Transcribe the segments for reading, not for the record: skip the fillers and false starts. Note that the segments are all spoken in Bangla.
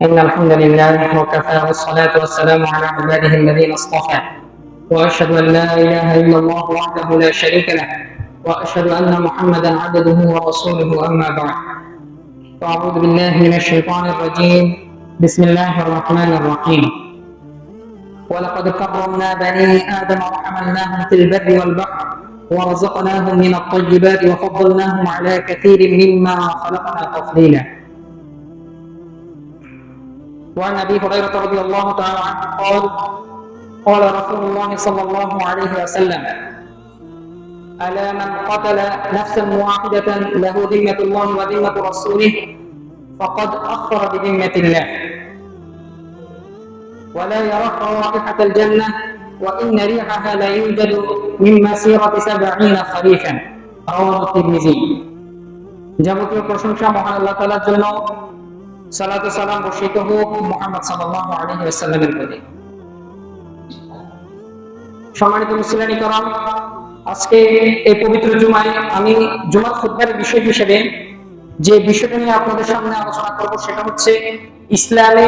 إن الحمد لله وكفى والصلاة والسلام على عباده الذين اصطفى وأشهد أن لا إله إلا الله وحده لا شريك له وأشهد أن محمدا عبده ورسوله أما بعد فأعوذ بالله من الشيطان الرجيم بسم الله الرحمن الرحيم ولقد كرمنا بني آدم وحملناهم في البر والبحر ورزقناهم من الطيبات وفضلناهم على كثير مما خلقنا تفضيلا وعن ابي هريره رضي الله تعالى عنه قال رسول الله صلى الله عليه وسلم الا من قتل نفسا واحده له ذمه الله وذمه رسوله فقد اخر بذمه الله ولا يرى رائحه الجنه وان ريحها لا يوجد من مسيره 70 خريفا رواه الترمذي যাবতীয় প্রশংসা মহান আল্লাহ তাআলার জন্য সালাত ও সালাম বর্ষিত হোক মুহাম্মদ সাল্লাল্লাহু আলাইহি ওয়াসাল্লামের প্রতি। সম্মানিত মুসলিম کرام, আজকে এই পবিত্র জুমায় আমি জুমার খুতবার বিষয় হিসেবে যে বিষয়টা নিয়ে আপনাদের সামনে আলোচনা করব সেটা হচ্ছে ইসলামে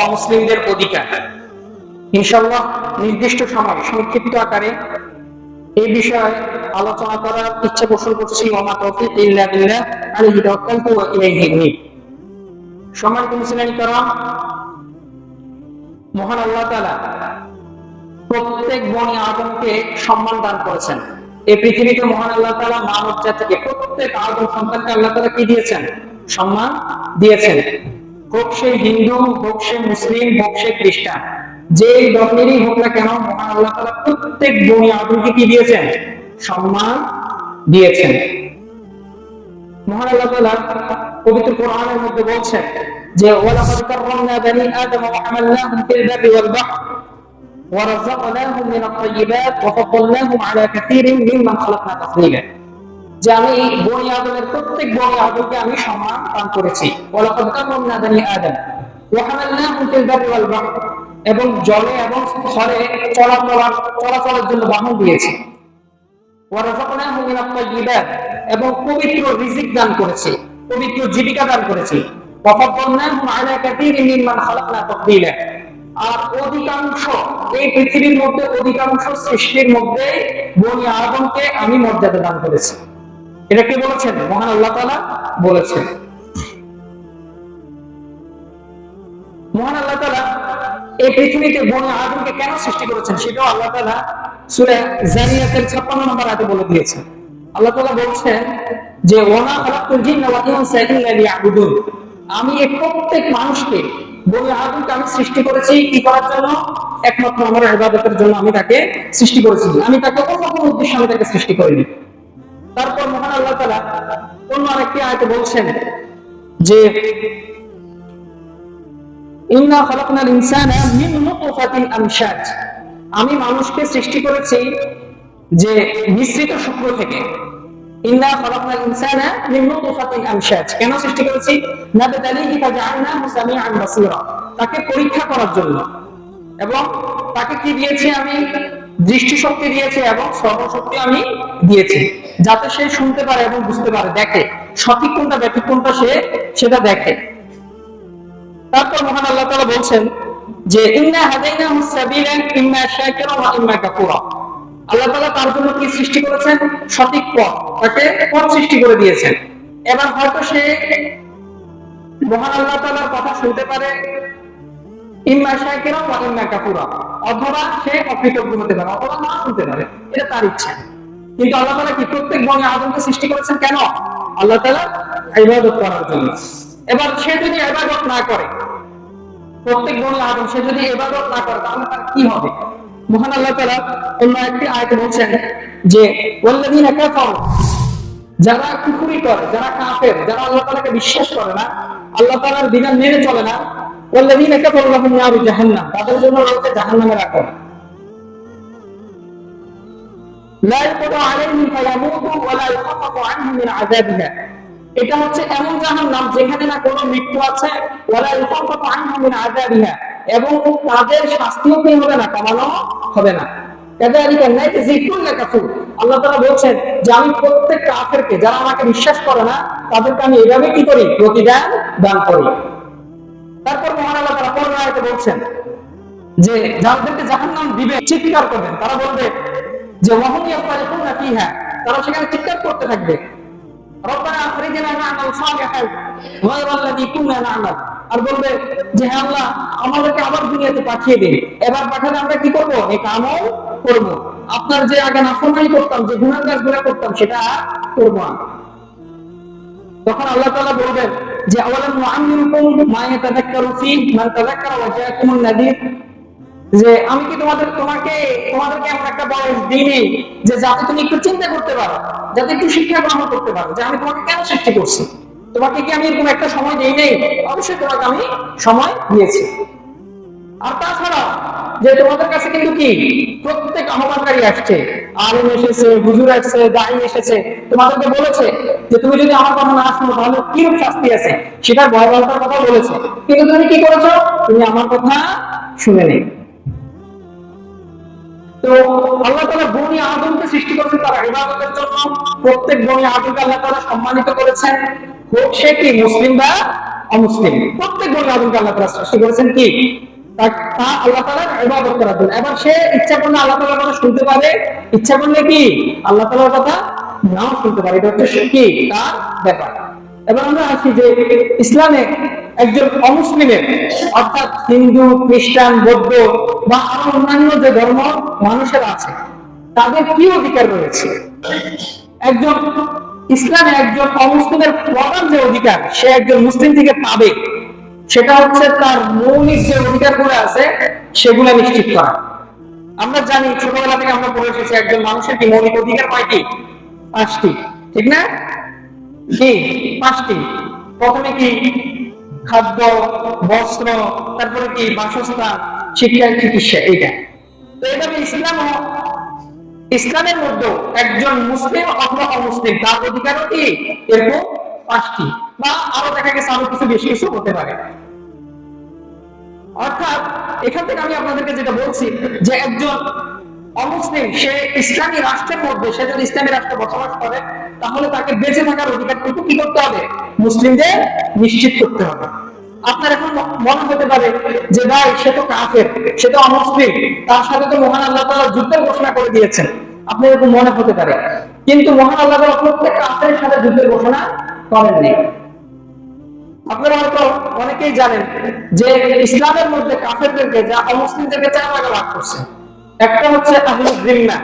অমুসলিমদের অধিকার। ইনশাআল্লাহ নির্দিষ্ট সময় সংক্ষিপ্ত আকারে এই বিষয়ে আলোচনা করার ইচ্ছা পোষণ করছি। ওয়া মা তাওফীক ইল্লা বিল্লাহ আলাইহি তাওয়াক্কালতু ওয়া ইলাইহি উনীব। সম্মানিত মুসলিম کرام, মহান আল্লাহ তাআলা প্রত্যেক বনি আদমকে সম্মান দান করেছেন। এই পৃথিবীতে মহান আল্লাহ তাআলা মানব জাতিকে প্রত্যেক আদম সন্তানকে আল্লাহ তাআলা কি দিয়েছেন? সম্মান দিয়েছেন। হোক সে হিন্দু, হোক সে মুসলিম, হোক সে খ্রিস্টান, যেই ধর্মেরই হোক না কেন মহান আল্লাহ তাআলা প্রত্যেক বনি আদমকে কি দিয়েছেন? সম্মান দিয়েছেন। মহান আল্লাহ তাআলা পবিত্র কোরআনের মধ্যে বলছেন যে ওয়ালাকাদ কাররামনা বনি আদম ওয়া হামালনাহুম ফিল বাররি ওয়াল বাহর ওয়া রাযাকনাহুম মিনাত তাইয়্যিবাত ওয়া ফাদ্দালনাহুম আলা কাসীরিন মিম্মান খালাকনা তাফদীলা। যে আমি বনি আদমের প্রত্যেক বনি আদমকে আমি সম্মান দান করেছি। ওয়ালাকাদ কাররামনা বনি আদম ওয়া হামালনাহুম ফিল বাররি ওয়াল বাহর, এবং জলে এবং স্থলে চলাচলের জন্য বাহন দিয়েছি। ওয়া রাযাকনাহুম মিনাত তাইয়্যিবাত, এবং পবিত্র রিজিক দান করেছি, পবিত্র জীবিকা দান করেছি। ওয়া ফাদ্দালনাহুম আলা কাসীরিন মিম্মান খালাকনা তাফদীলা, আর অধিকাংশ এই পৃথিবীর মধ্যে অধিকাংশ সৃষ্টির মধ্যে বনি আদমকে আমি মর্যাদা দান করেছি। এটা কে বলেছেন? মহান আল্লাহ তাআলা বলেছেন। মহান আল্লাহ তাআলা এই পৃথিবীতে বনি আদমকে কেন সৃষ্টি করেছেন সেটাও আল্লাহ তাআলা সূরা জারিয়াতের 56 নম্বর আয়াতে বলে দিয়েছেন। আল্লাহ তাআলা বলছেন যে ওয়া মা খালাকতুল জিন্না ওয়াল ইনসা ইল্লা লিয়াবুদুন, আমি এই প্রত্যেক মানুষকে বনি আদমকে আমি সৃষ্টি করেছি কি করার জন্য? একমাত্র আমার ইবাদতের জন্য আমি তাকে সৃষ্টি করেছি। আমি তাকে অন্য কোনো উদ্দেশ্যে আমি তাকে সৃষ্টি করিনি। তারপর মহান আল্লাহ তাআলা অন্য আরেকটি আয়াতে বলছেন যে ইন্না খালাকনাল ইনসানা মিন নুতফাতিন আমশাজ, আমি মানুষকে সৃষ্টি করেছি যে মিশ্রিত শুক্র থেকে। ইন্না খালাকনাল ইনসানা মিন নুতফাতিন আমশাজ, কেন সৃষ্টি করেছি? নাবতালিহি ফাজআলনাহু সামিআন বাসীরা, তাকে পরীক্ষা করার জন্য। এবং তাকে কি দিয়েছি? আমি দৃষ্টিশক্তি দিয়েছি এবং শ্রবণশক্তি আমি দিয়েছি, যাতে সে শুনতে পারে এবং বুঝতে পারে, দেখে সঠিক কোনটা ব্যাঠিক কোনটা সে সেটা দেখে। তারপর মহান আল্লাহ তাআলা বলছেন যে ইন্না হাদাইনাহুস সাবিলা ইম্মা শাকিরা ওয়া ইম্মা কাফুরা, আল্লাহ তাআলা তার জন্য কি সৃষ্টি করেছেন? সঠিক পথ, তাকে পথ সৃষ্টি করে দিয়েছেন। এবার হয়তো সে মহান আল্লাহ তাআলার কথা শুনতে পারে, ইম্মা শাকিরা ওয়া ইম্মা কাফুরা, অথবা সে অকৃতজ্ঞ হতে পারে, অথবা না শুনতে পারে, এটা তার ইচ্ছা। কিন্তু আল্লাহ তাআলা কি প্রত্যেক বনি আদমকে সৃষ্টি করেছেন কেন? আল্লাহ তাআলা ইবাদত করার জন্য। এবার সে যদি ইবাদত না করে, প্রত্যেক বনি আদম সে যদি ইবাদত না করে, তাহলে তার কি হবে? মহান আল্লাহ তাআলা অন্য একটি আয়াতে বলছেন যে ওয়াল্লাযীনা কাফারু, যারা কুফরি করে, যারা কাফের, যারা আল্লাহ তাআলাকে বিশ্বাস করে না, আল্লাহ তাআলার বিধান মেনে চলে না, ওয়াল্লাযীনা কাফারু লাহুম নারু জাহান্নাম, তাদের জন্য রয়েছে জাহান্নামের আগুন। লা ইয়াকুদু আলাইহিম ফায়ামুতু ওয়া লা ইখাফাফু আনহুম মিন আযাবিহা, এটা হচ্ছে এমন জাহান্নাম যেখানে না কোনো মৃত্যু আছে, ওয়া লা ইখাফাফু আনহুম মিন আযাবিহা, এবং তাদের শাস্তিও কি হবে না? কমানো হবে না। কাযালিকা নাজজি কুল্লা কাফুর, আল্লাহ তাআলা বলছেন যে আমি প্রত্যেক কাফেরকে, যারা আমাকে বিশ্বাস করে না, তাদেরকে আমি এইভাবে কি করি? প্রতিদান দান করি। তারপর আয়াতে বলছেন যে যাদেরকে জাহান্নাম দিবে চিৎকার করবেন, তারা বলবে যে ওয়াহুম ইয়াফতারিকুনা ফিহা, তারা সেখানে চিৎকার করতে থাকবে রব্বানা আখরিজনা না'মাল সালিহান গায়রাল্লাযী কুননা না'মাল, আর বলবে যে হে আল্লাহ আমাদেরকে আবার দুনিয়াতে পাঠিয়ে দিন, এবার পাঠালে আমরা কি করব, এই আমল করব, আপনার যে আগে নাফরমানি করতাম, যে গুনাহ কাজগুলো করতাম সেটা করব না। তখন আল্লাহ তাআলা বলবেন যে আওয়ালাম নুআম্মিরুকুম মা ইয়াতাযাক্কারু ফীহি মান তাযাক্কারা ওয়া জাআকুমুন নাযীর, যে আমি কি তোমাদেরকে এমন একটা বয়স দিইনি যে যাতে তুমি একটু চিন্তা করতে পারো, যাতে একটু শিক্ষা গ্রহণ করতে পারো যে আমি তোমাকে কেন সৃষ্টি করছি। তোমাকে কি আমি এরকম একটা সময় দেই নাই? অবশ্যই তোমাকে আমি সময় দিয়েছি। আর তাছাড়া যে তোমাদের কাছে কিন্তু কি প্রত্যেক আহ্বানকারী আসছে, আলেম এসেছে, হুজুর আসছে, দাঈ এসেছে, তোমাদেরকে বলেছে যে তুমি যদি আমার কথা না শোনো তাহলে কিরূপ শাস্তি আছে সেটার ভয়াবহতার কথা বলেছে, কিন্তু তুমি কি করেছো? তুমি আমার কথা শুনে নেই। তো আল্লাহ তাআলা বনি আদমকে সৃষ্টি করেছেন তার ইবাদতের জন্য। প্রত্যেক বনি আদমকে আল্লাহ তাআলা সম্মানিত করেছেন, হোক সে কি মুসলিম বা অমুসলিম। প্রত্যেক বনি আদমকে আল্লাহ তাআলা সৃষ্টি করেছেন কি তা আল্লাহ তাআলার ইবাদত করার জন্য। এবার সে ইচ্ছা করলে আল্লাহ তাআলার কথা শুনতে পারে, ইচ্ছা করলে কি আল্লাহ তাআলার কথা নাও শুনতে পারে, এটা হচ্ছে কি তার ব্যাপার। এবার আমরা আসি যে ইসলামে একজন অমুসলিমের অর্থাৎ হিন্দু, খ্রিস্টান, বৌদ্ধ বা আরো অন্যান্য যে ধর্ম মানুষের আছে তাদের কি অধিকার রয়েছে। একজন ইসলামে একজন অমুসলিমের প্রধান যে অধিকার সে একজন মুসলিম থেকে পাবে সেটা হচ্ছে তার মৌলিক যে অধিকারগুলো আছে সেগুলো নিশ্চিত করা। আমরা জানি ছোটবেলা থেকে আমরা পড়ে এসেছি একজন মানুষের কি মৌলিক অধিকার কয়টি? 5টি, ঠিক না? কি 5টি? প্রথমে কি খাদ্য, বস্ত্র, তারপরে কি বাসস্থান, শিক্ষা, চিকিৎসা, এইটা। তো এভাবে ইসলামের মধ্যে একজন মুসলিম অথবা অমুসলিম তার অধিকারও কি এরকম 5টি, বা আরো দেখা গেছে আরো কিছু বেশি কিছু হতে পারে। অর্থাৎ এখান থেকে আমি আপনাদেরকে যেটা বলছি যে একজন অমুসলিম সে ইসলামী রাষ্ট্রের মধ্যে, সে যদি ইসলামী রাষ্ট্রে বসবাস করে তাহলে তাকে বেঁচে থাকার অধিকারটুকু কি করতে হবে? মুসলিমদের নিশ্চিত করতে হবে। আপনার এখন মনে হতে পারে যে ভাই সে তো কাফের, সে তো অমুসলিম, তার সাথে তো মহান আল্লাহ তাআলা যুদ্ধের ঘোষণা করে দিয়েছেন, আপনার এরকম মনে হতে পারে। কিন্তু মহান আল্লাহ তাআলা প্রত্যেক কাফেরের সাথে যুদ্ধের ঘোষণা করেননি। আপনারা হয়তো অনেকেই জানেন যে ইসলামের মধ্যে কাফেরদেরকে যা অমুসলিমদেরকে 4 ভাগে ভাগ করছে। একটা হচ্ছে আহলুল জিম্মা,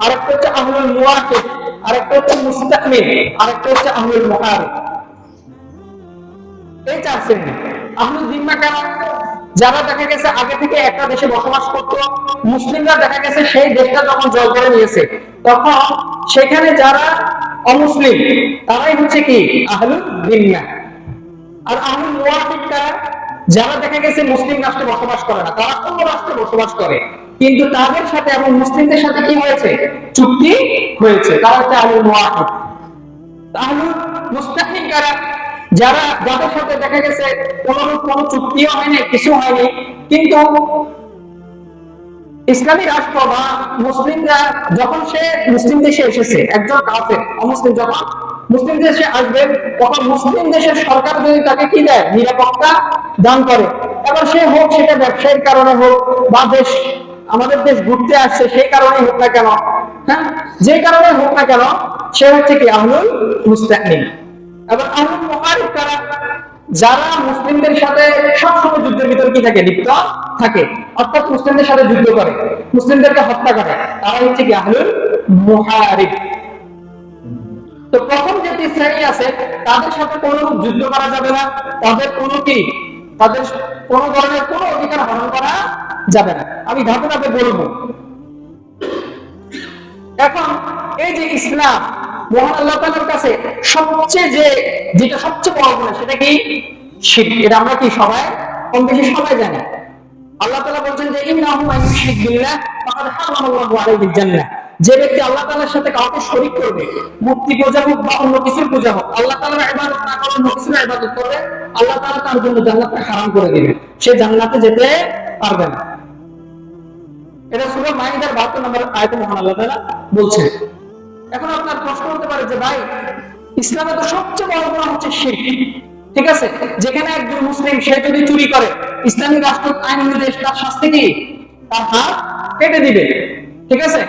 আরেকটা হচ্ছে আহলুল মুওয়াহিদ, আরেকটা হচ্ছে মুস্তাকমিল, আরেকটা হচ্ছে আহলুল মুহারিব। এই 4 শ্রেণী। আহলুল জিম্মা কারা? যারা দেখা গেছে আগে থেকে একটা দেশে বসবাস করত, মুসলিমরা দেখা গেছে সেই দেশটা যখন জয় করে নিয়েছে তখন সেখানে যারা অমুসলিম তারাই হচ্ছে কি আহলুল জিম্মা। আর আহলুল মুওয়াহিদ কারা? যারা দেখা গেছে মুসলিম রাষ্ট্রে বসবাস করে না, তারা অন্য রাষ্ট্রে বসবাস করে, কিন্তু তাদের সাথে এবং মুসলিমদের সাথে কি হয়েছে? চুক্তি হয়েছে, তারা হচ্ছে আহলুল মুওয়াহিদ। আহলুল মুস্তাকমিল কারা? যাদের সাথে দেখা গেছে কোনো চুক্তিও হয়নি, কিছু হয়নি, কিন্তু ইসলামী রাষ্ট্র বা মুসলিমরা যখন সে মুসলিম দেশে এসেছে, একজন কাফের অমুসলিম যখন মুসলিম দেশে আসবে তখন মুসলিম দেশের সরকার যদি তাকে কি দেয়? নিরাপত্তা দান করে। এবার সে হোক সেটা ব্যবসায়িক কারণে হোক বা আমাদের দেশ ঘুরতে আসছে সেই কারণে হোক না কেন, হ্যাঁ, যে কারণে হোক না কেন সে হচ্ছে কি আহলুল মুস্তাকমিল। এবার আহলুল মুহারিব কারা? যারা মুসলিমদের সাথে সবসময় যুদ্ধের ভিতরে কি থাকে? লিপ্ত থাকে, অর্থাৎ মুসলিমদের সাথে যুদ্ধ করে, মুসলিমদেরকে হত্যা করে, তারা হচ্ছে কি আহলুল মুহারিব। তো প্রথম যে 3 শ্রেণী আছে তাদের সাথে কোনো যুদ্ধ করা যাবে না, তাদের কোনো ধরনের কোনো অধিকার হরণ করা যাবে না। আমি ধাপে ধাপে বলবো। এখন এই যে ইসলাম মহান আল্লাহ তাআলার কাছে যেটা সবচেয়ে বড় গুনাহ সেটা কি? শিরক। এটা আমরা কি সবাই কম বেশি সবাই জানি। আল্লাহ তাআলা বলেন যে ইন্নাহু মান ইউশরিক বিল্লাহ ফাকাদ হারামাল্লাহু আলাইহিল জান্নাহ। যে ব্যক্তি আল্লাহ তাআলার সাথে কাউকে শরীক করবে, মূর্তি পূজা হোক বা অন্য কিছুর পূজা হোক, আল্লাহ তাআলার ইবাদত না করে অন্য কিছুর ইবাদত করবে, আল্লাহ তাআলা তার জন্য জান্নাতকে হারাম করে দিবেন, সে জান্নাতে যেতে পারবে না। এটা সূরা মাইদার 72 নম্বর আয়াতে মহান আল্লাহ তাআলা বলছেন। এখন আপনার প্রশ্ন হতে পারে যে ভাই ইসলামে তো সবচেয়ে বড় গুনাহ হচ্ছে শিরক, ঠিক আছে, যেখানে একজন মুসলিম সে যদি চুরি করে ইসলামী রাষ্ট্র আইন অনুযায়ী তার শাস্তি কি, তার হাত কেটে দিবে। ঠিক আছে,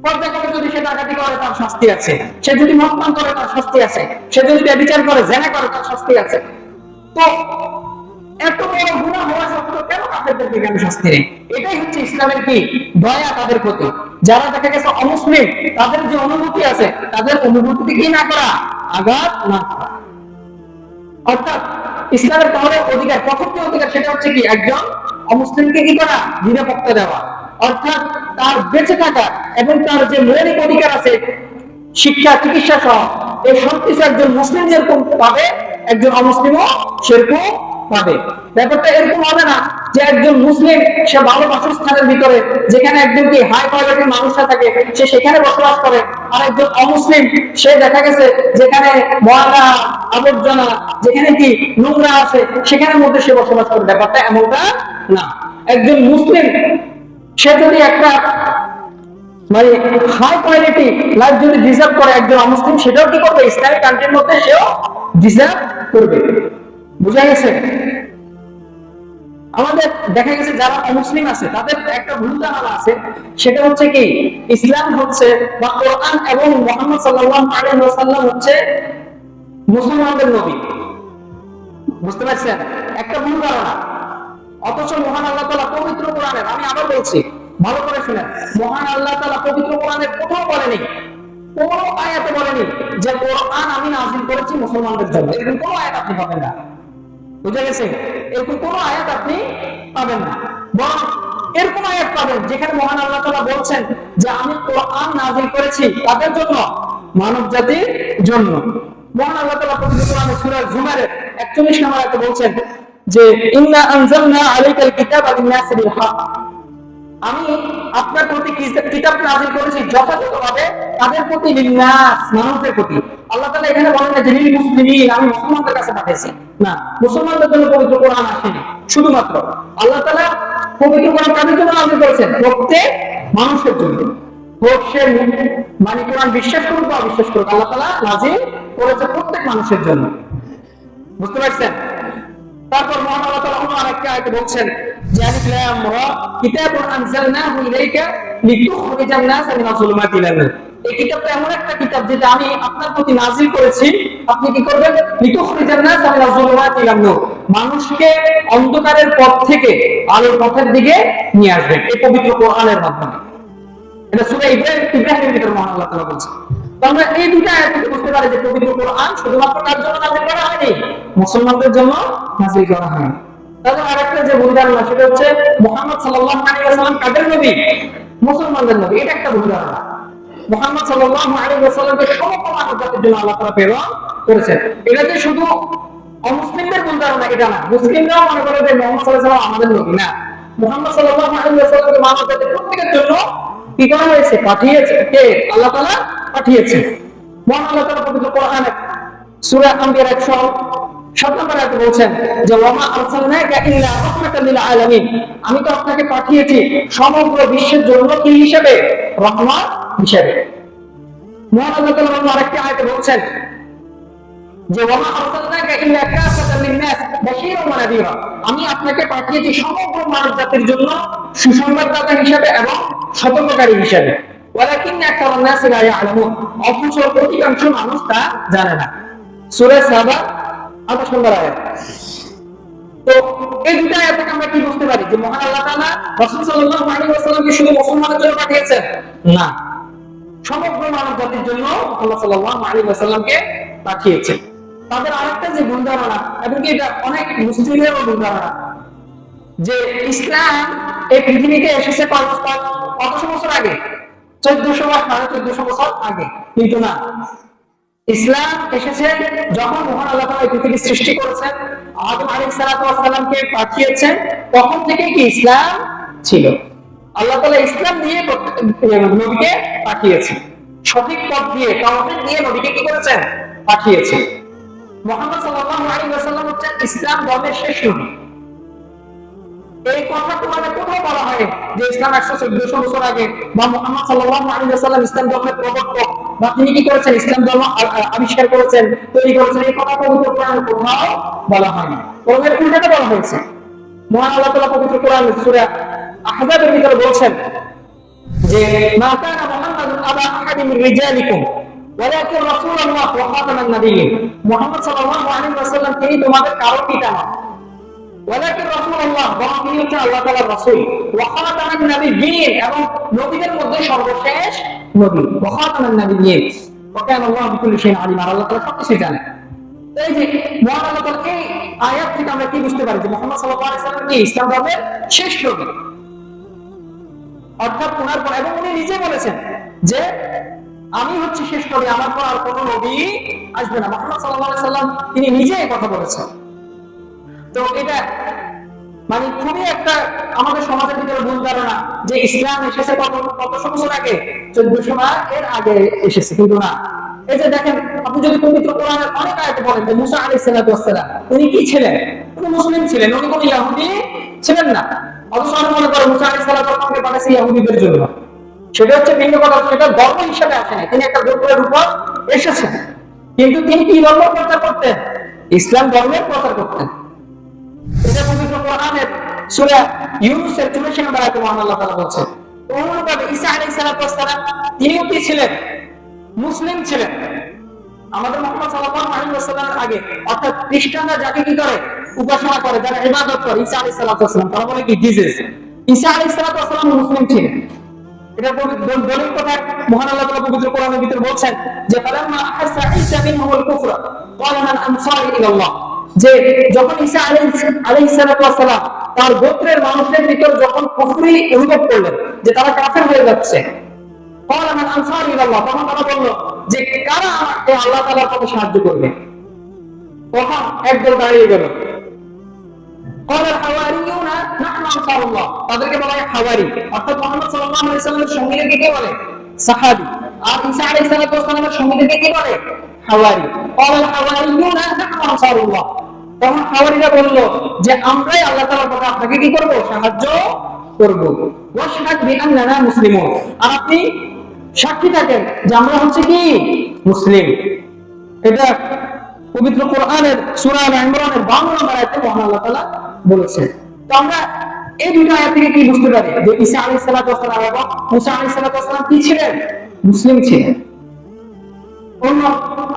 পর্যায়ক্রমে যদি সে ডাকাতি করে তার শাস্তি আছে, সে যদি মদ পান করে তার শাস্তি আছে, সে যদি ব্যভিচার করে জেনা করে তার শাস্তি আছে। তো এত বড় গুনাহ হওয়া সত্ত্বেও কেন কাফেরদেরকে কেন শাস্তি নেই? এটাই হচ্ছে ইসলামের কি দয়া তাদের প্রতি। যারা দেখা গেছে অমুসলিম, তাদের যে অনুভূতি আছে তাদের অনুভূতি কি না করা, আঘাত না করা। অর্থাৎ ইসলামের তাহলে অধিকার, প্রথম যে অধিকার সেটা হচ্ছে কি একজন অমুসলিমকে কি করা, নিরাপত্তা দেওয়া। অর্থাৎ তার বেঁচে থাকা এবং তার যে মৌলিক অধিকার আছে শিক্ষা চিকিৎসা সহ এই সব কিছু একজন মুসলিম যেরকম পাবে একজন অমুসলিমও সেরকম পাবে। ব্যাপারটা এরকম হবে না যে একজন মুসলিম সে ভালো বাসস্থানের ভিতরে যেখানে একজন কি হাই কোয়ালিটির মানুষরা থাকে সে সেখানে বসবাস করে, আর একজন অমুসলিম সে দেখা গেছে যেখানে ময়লা আবর্জনা যেখানে কি নোংরা আছে সেখানের মধ্যে সে বসবাস করে। ব্যাপারটা এমনটা না। একজন মুসলিম সে যদি একটা মানে হাই কোয়ালিটি লাইফ যদি ডিজার্ভ করে, একজন অমুসলিম সেটাও কি করবে, ইসলামিক কান্ট্রির মধ্যে সেও ডিজার্ভ করবে। বুঝা গেছে? আমাদের দেখা গেছে যারা অমুসলিম আছে তাদের একটা ভুল ধারণা আছে, সেটা হচ্ছে কি ইসলাম হচ্ছে বা কোরআন এবং মুহাম্মদ সাল্লাল্লাহু আলাইহি ওয়াসাল্লাম হচ্ছে মুসলমানদের নবী। বুঝতে পারছেন? একটা ভুল ধারণা। অথচ মহান আল্লাহ তাআলা পবিত্র কোরআনের, আমি আবার বলছি ভালো করে শুনেন, মহান আল্লাহ তাআলা পবিত্র কোরআনের কোথাও বলেনি, কোন আয়াতে বলেনি যে কোরআন আমি নাযিল করেছি মুসলমানদের জন্য। এরকম কোন আয়াত আপনি পাবেন না। বুঝা গেছে? এরকম কোন আয়াত আপনি পাবেন না। বরং এরকম আয়াত পাবেন যেখানে মহান আল্লাহ তাআলা বলছেন যে আমি কোরআন নাযিল করেছি তাদের জন্য, মানব জাতির জন্য। মহান আল্লাহ তাআলা পবিত্র কোরআনে সূরা জুমারের 41 নম্বর আয়াতে বলছেন যে ইন্না আনজালনা আলাইকাল কিতাবা লিন-নাসি বিল হক, আমি আপনার প্রতি কিতাব নাযিল করেছি যথাযথভাবে তাদের প্রতি, লিন-নাস মানবদের প্রতি। আল্লাহ তাআলা এখানে বলেন না যে লিল মুসলিমিন, আমি মুসলমানদের কাছে পাঠিয়েছি, না, মুসলমানদের জন্য পবিত্র কোরআন আসেনি। শুধুমাত্র আল্লাহ তাআলা পবিত্র কোরআন কাদের জন্য নাযিল করেছেন, প্রত্যেক মানুষের জন্য। হোক সে মানে কোরআন বিশ্বাস করুক বা অবিশ্বাস করুক, আল্লাহ তাআলা নাযিল করেছে প্রত্যেক মানুষের জন্য। বুঝতে পারছেন? তারপর মহান আল্লাহ তাআলা অন্য আরেকটা আয়াতে বলছেন যে আলিফ লাম রা কিতাবুন আনজালনাহু ইলাইকা লিতুখরিজান নাসা মিনাজ যুলুমাতি ইলান নূর। এই কিতাবটা এমন একটা কিতাব যেটা আমি আপনার প্রতি নাযিল করেছি, আপনি কি করবেন, লিতুখরিজান নাসা মিনাজ যুলুমাতি ইলান নূর, মানুষকে অন্ধকারের পথ থেকে আলোর পথের দিকে নিয়ে আসবেন এই পবিত্র কোরআনের মাধ্যমে। এটা সূরা ইব্রাহিমের ভিতরে মহান আল্লাহ তাআলা বলছেন। আমরা এই দুটো আয়াত থেকে বুঝতে পারি যে পবিত্র কোরআন শুধুমাত্র কার জন্য নাযিল করা হয়নি, মুসলমানদের জন্য নাযিল করা হয়নি। তাহলে আরেকটা যে ভুল ধারণা সেটা হচ্ছে মুহাম্মদ সাল্লাল্লাহু আলাইহি ওয়াসাল্লাম কাদের নবী, মুসলমানদের নবী। এটা একটা ভুল ধারণা। মুহাম্মদ সাল্লাল্লাহু আলাইহি ওয়াসাল্লামকে সমগ্র মানব জাতির জন্য আল্লাহ তাআলা প্রেরণ করেছেন। এটা যে শুধু অমুসলিমদের ভুল ধারণা এটা না, মুসলিমরাও মনে করে যে মুহাম্মদ সাল্লাল্লাহু আলাইহি ওয়াসাল্লাম আমাদের নবী না। মুহাম্মদ সাল্লাল্লাহু আলাইহি ওয়াসাল্লামকে মানব জাতির প্রত্যেকের জন্য কি করা হয়েছে, পাঠিয়েছে কে, আল্লাহ তাআলা পাঠিয়েছে। মহান আল্লাহ তাআলা পবিত্র কোরআনে সূরা আম্বিয়ার 107 নম্বর আয়াতে বলছেন যে ওয়ামা আরসালনাকা ইল্লা রাহমাতাল লিল আলামিন, আমি তো আপনাকে পাঠিয়েছি সমগ্র বিশ্বের জন্য কি হিসেবে, রহমত হিসেবে। মহান আল্লাহ তাআলা অন্য আরেকটি আয়াতে বলছেন যে ওয়ামা আরসালনাকা ইল্লা কাফাতাল লিন-নাস বাশীরান ওয়া নাযীরা, আমি আপনাকে পাঠিয়েছি সমগ্র মানব জাতির জন্য সুসংবাদদাতা হিসেবে এবং সতর্ককারী হিসেবে। ওয়ালাকিন্না আকতারান নাসি লা ইয়ালামুন, অথচ অধিকাংশ মানুষ তা জানে না। সূরা সাবা 28 নম্বর আয়াত। তো এই দুটো আয়াত থেকে আমরা কি বুঝতে পারি যে মহান আল্লাহ তাআলা রাসূল সাল্লাল্লাহু আলাইহি ওয়াসাল্লামকে শুধু মুসলমানদের জন্য পাঠিয়েছেন না, সমগ্র মানব জাতির জন্য আল্লাহ সাল্লাল্লাহু আলাইহি ওয়াসাল্লামকে পাঠিয়েছেন। তাদের আরেকটা যে ভুল ধারণা, এবং এটা অনেক মুসলিমেরও ভুল ধারণা, যে ইসলাম এই পৃথিবীতে এসেছে কতশো বছর আগে, 1400 বা 1450 বছর আগে। কিন্তু না, ইসলাম এসেছে যখন মহান আল্লাহ তাআলা এই পৃথিবী সৃষ্টি করেছেন, আদম আলাইহিস সালামকে পাঠিয়েছেন, তখন থেকে কি ইসলাম ছিল। আল্লাহ তাআলা ইসলাম দিয়ে নবীকে পাঠিয়েছেন, সঠিক পথ দিয়ে তাওহীদ দিয়ে নবীকে কি করেছেন, পাঠিয়েছেন। মুহাম্মদ সাল্লাল্লাহু আলাইহি ওয়াসাল্লাম হচ্ছেন ইসলাম ধর্মের শেষ নবী। এই কথা তোমাদের কোথাও বলা হয় যে ইসলাম 11400 বছর আগে বা মুহাম্মদ সাল্লাল্লাহু আলাইহি ওয়াসাল্লাম ইসলাম ধর্মের প্রবর্তক বা তিনি কি করেছেন, ইসলাম ধর্ম আবিষ্কার করেছেন, তৈরি করেছেন, এই কথা পবিত্র কোরআনে কোথাও বলা হয়নি, বরং এর উল্টাটা বলা হয়েছে। মহান আল্লাহ তাআলা পবিত্র কোরআন সূরা আহজাবের ভিতরে বলছেন যে মা কানা মুহাম্মাদুন আবা আহাদিন মিন রিজালিকুম ওয়ালাকিন রাসূলুল্লাহ ওয়া খাতামান নাবিয়্যিন। মুহাম্মদ সাল্লাল্লাহু আলাইহি ওয়াসাল্লাম তিনি তোমাদের কারো পিতা নন, ওয়ালাকিন রাসূলুল্লাহ, বরং তিনি হচ্ছেন আল্লাহ তাআলার রাসূল, ওয়া খাতামান নাবিয়্যিন, এবং নবীদের মধ্যে সর্বশেষ নবী, ওয়া খাতামান নাবিয়্যিন, ওয়া কানা আল্লাহু বিকুল্লি শাইইন আলিমা, আল্লাহ তাআলা সবকিছু জানেন। এই যে মহান আল্লাহ তাআলা এই আয়াত থেকে আমরা কি বুঝতে পারি যে মুহাম্মদ সাল্লাল্লাহু আলাইহি ওয়াসাল্লাম কি ইসলাম ধর্মের শেষ নবী, অর্থাৎ ওনার পর, এবং উনি নিজে বলেছেন যে আমি হচ্ছে শেষ নবী, আমার পর আর কোনো নবী আসবে না। মুহাম্মদ সাল্লাল্লাহু আলাইহি ওয়াসাল্লাম তিনি নিজে এই কথা বলেছেন। তো এটা মানে খুবই একটা আমাদের সমাজের ভিতরে ভুল ধারণা যে ইসলাম এসেছে কতশো বছর আগে, 1400 না এর আগে এসেছে, কিন্তু না। এই যে দেখেন, আপনি যদি পবিত্র কোরআনের অনেক আয়াতে বলেন যে মুসা আলাইহিস সালাতু ওয়াস সালাম উনি কি ছিলেন, উনি মুসলিম ছিলেন, উনি কোনো ইহুদি ছিলেন না। অথচ আমরা মনে করি মুসা আলাইহিস সালাতু ওয়াস সালামকে পাঠাইছে ইহুদিদের জন্য, সেটা হচ্ছে ভিন্ন কথা, সেটা ধর্ম হিসেবে আসে না, তিনি একটা গোত্রের উপর এসেছেন, কিন্তু তিনি কি ধর্ম প্রচার করতেন, ইসলাম ধর্মের প্রচার করতেন। এটা পবিত্র কোরআনের সূরা ইউনূসের 84 নম্বর আয়াতে মহান আল্লাহ তাআলা বলছেন। অনুরূপভাবে ঈসা আলাইহিস সালাতু ওয়াস সালাম তিনিও কি ছিলেন, মুসলিম ছিলেন। আমাদের মুহাম্মদ সাল্লাল্লাহু আলাইহি ওয়াসাল্লামের আগে, অর্থাৎ খ্রিস্টানরা যাকে কি করে, উপাসনা করে, যারা ইবাদত করে ঈসা আলাইহিস সালাতু ওয়াস সালাম, তারা বলে কি জিসাস। ঈসা আলাইহিস সালাতু ওয়াস সালাম মুসলিম ছিলেন। এটা দলিল কথা মহান আল্লাহ তাআলা পবিত্র কোরআনের ভিতরে বলছেন যে ফালাম্মা আহাসা ঈসা মিনহুল কুফরা ক্বালা মান আনসারি ইলাল্লাহ, যে যখন ঈসা আলাইহিস সালাতু ওয়াস সালাম তার গোত্রের মানুষদের ভিতর যখন কুফরি অনুভব করলেন যে তারা কাফের হয়ে যাচ্ছে, ক্বালা মান আনসারি ইলাল্লাহ, তখন তারা বলল যে কারা আমাকে আল্লাহ তাআলার পথে সাহায্য করবে। তখন একদল দাঁড়িয়ে গেল, قال الحواريون نحن انصار الله, তাদেরকে বলা হয় হাওয়ারি, অর্থাৎ মুহাম্মদ সাল্লাল্লাহু আলাইহি ওয়াসাল্লামের সঙ্গীদেরকে কে বলে, সাহাবী, আর ঈসা আলাইহিস সালাতু ওয়াসসালামের সঙ্গীদেরকে কে বলে, হাওয়ারি। قال الحواريون نحن انصار الله, তখন হাওয়ারিরা বলল যে আমরাই আল্লাহ তাআলার পথে আপনাকে কি করব, সাহায্য করব। ওয়াশহাদ বিআন্নানা মুসলিমুন, আর আপনি সাক্ষী থাকেন যে আমরা হচ্ছে কি মুসলিম। এটা পবিত্র কোরআনের সূরা আল ইমরানের 52 নম্বর আয়াতে মহান আল্লাহ তাআলা বলেছেন। তো আমরা এই দুটো আয়াত থেকে কি বুঝতে পারি যে ঈসা আলাইহিস সালাতু ওয়াস সালাম এবং মুসা আলাইহিস সালাতু ওয়াস সালাম কি ছিলেন, মুসলিম ছিলেন। অন্য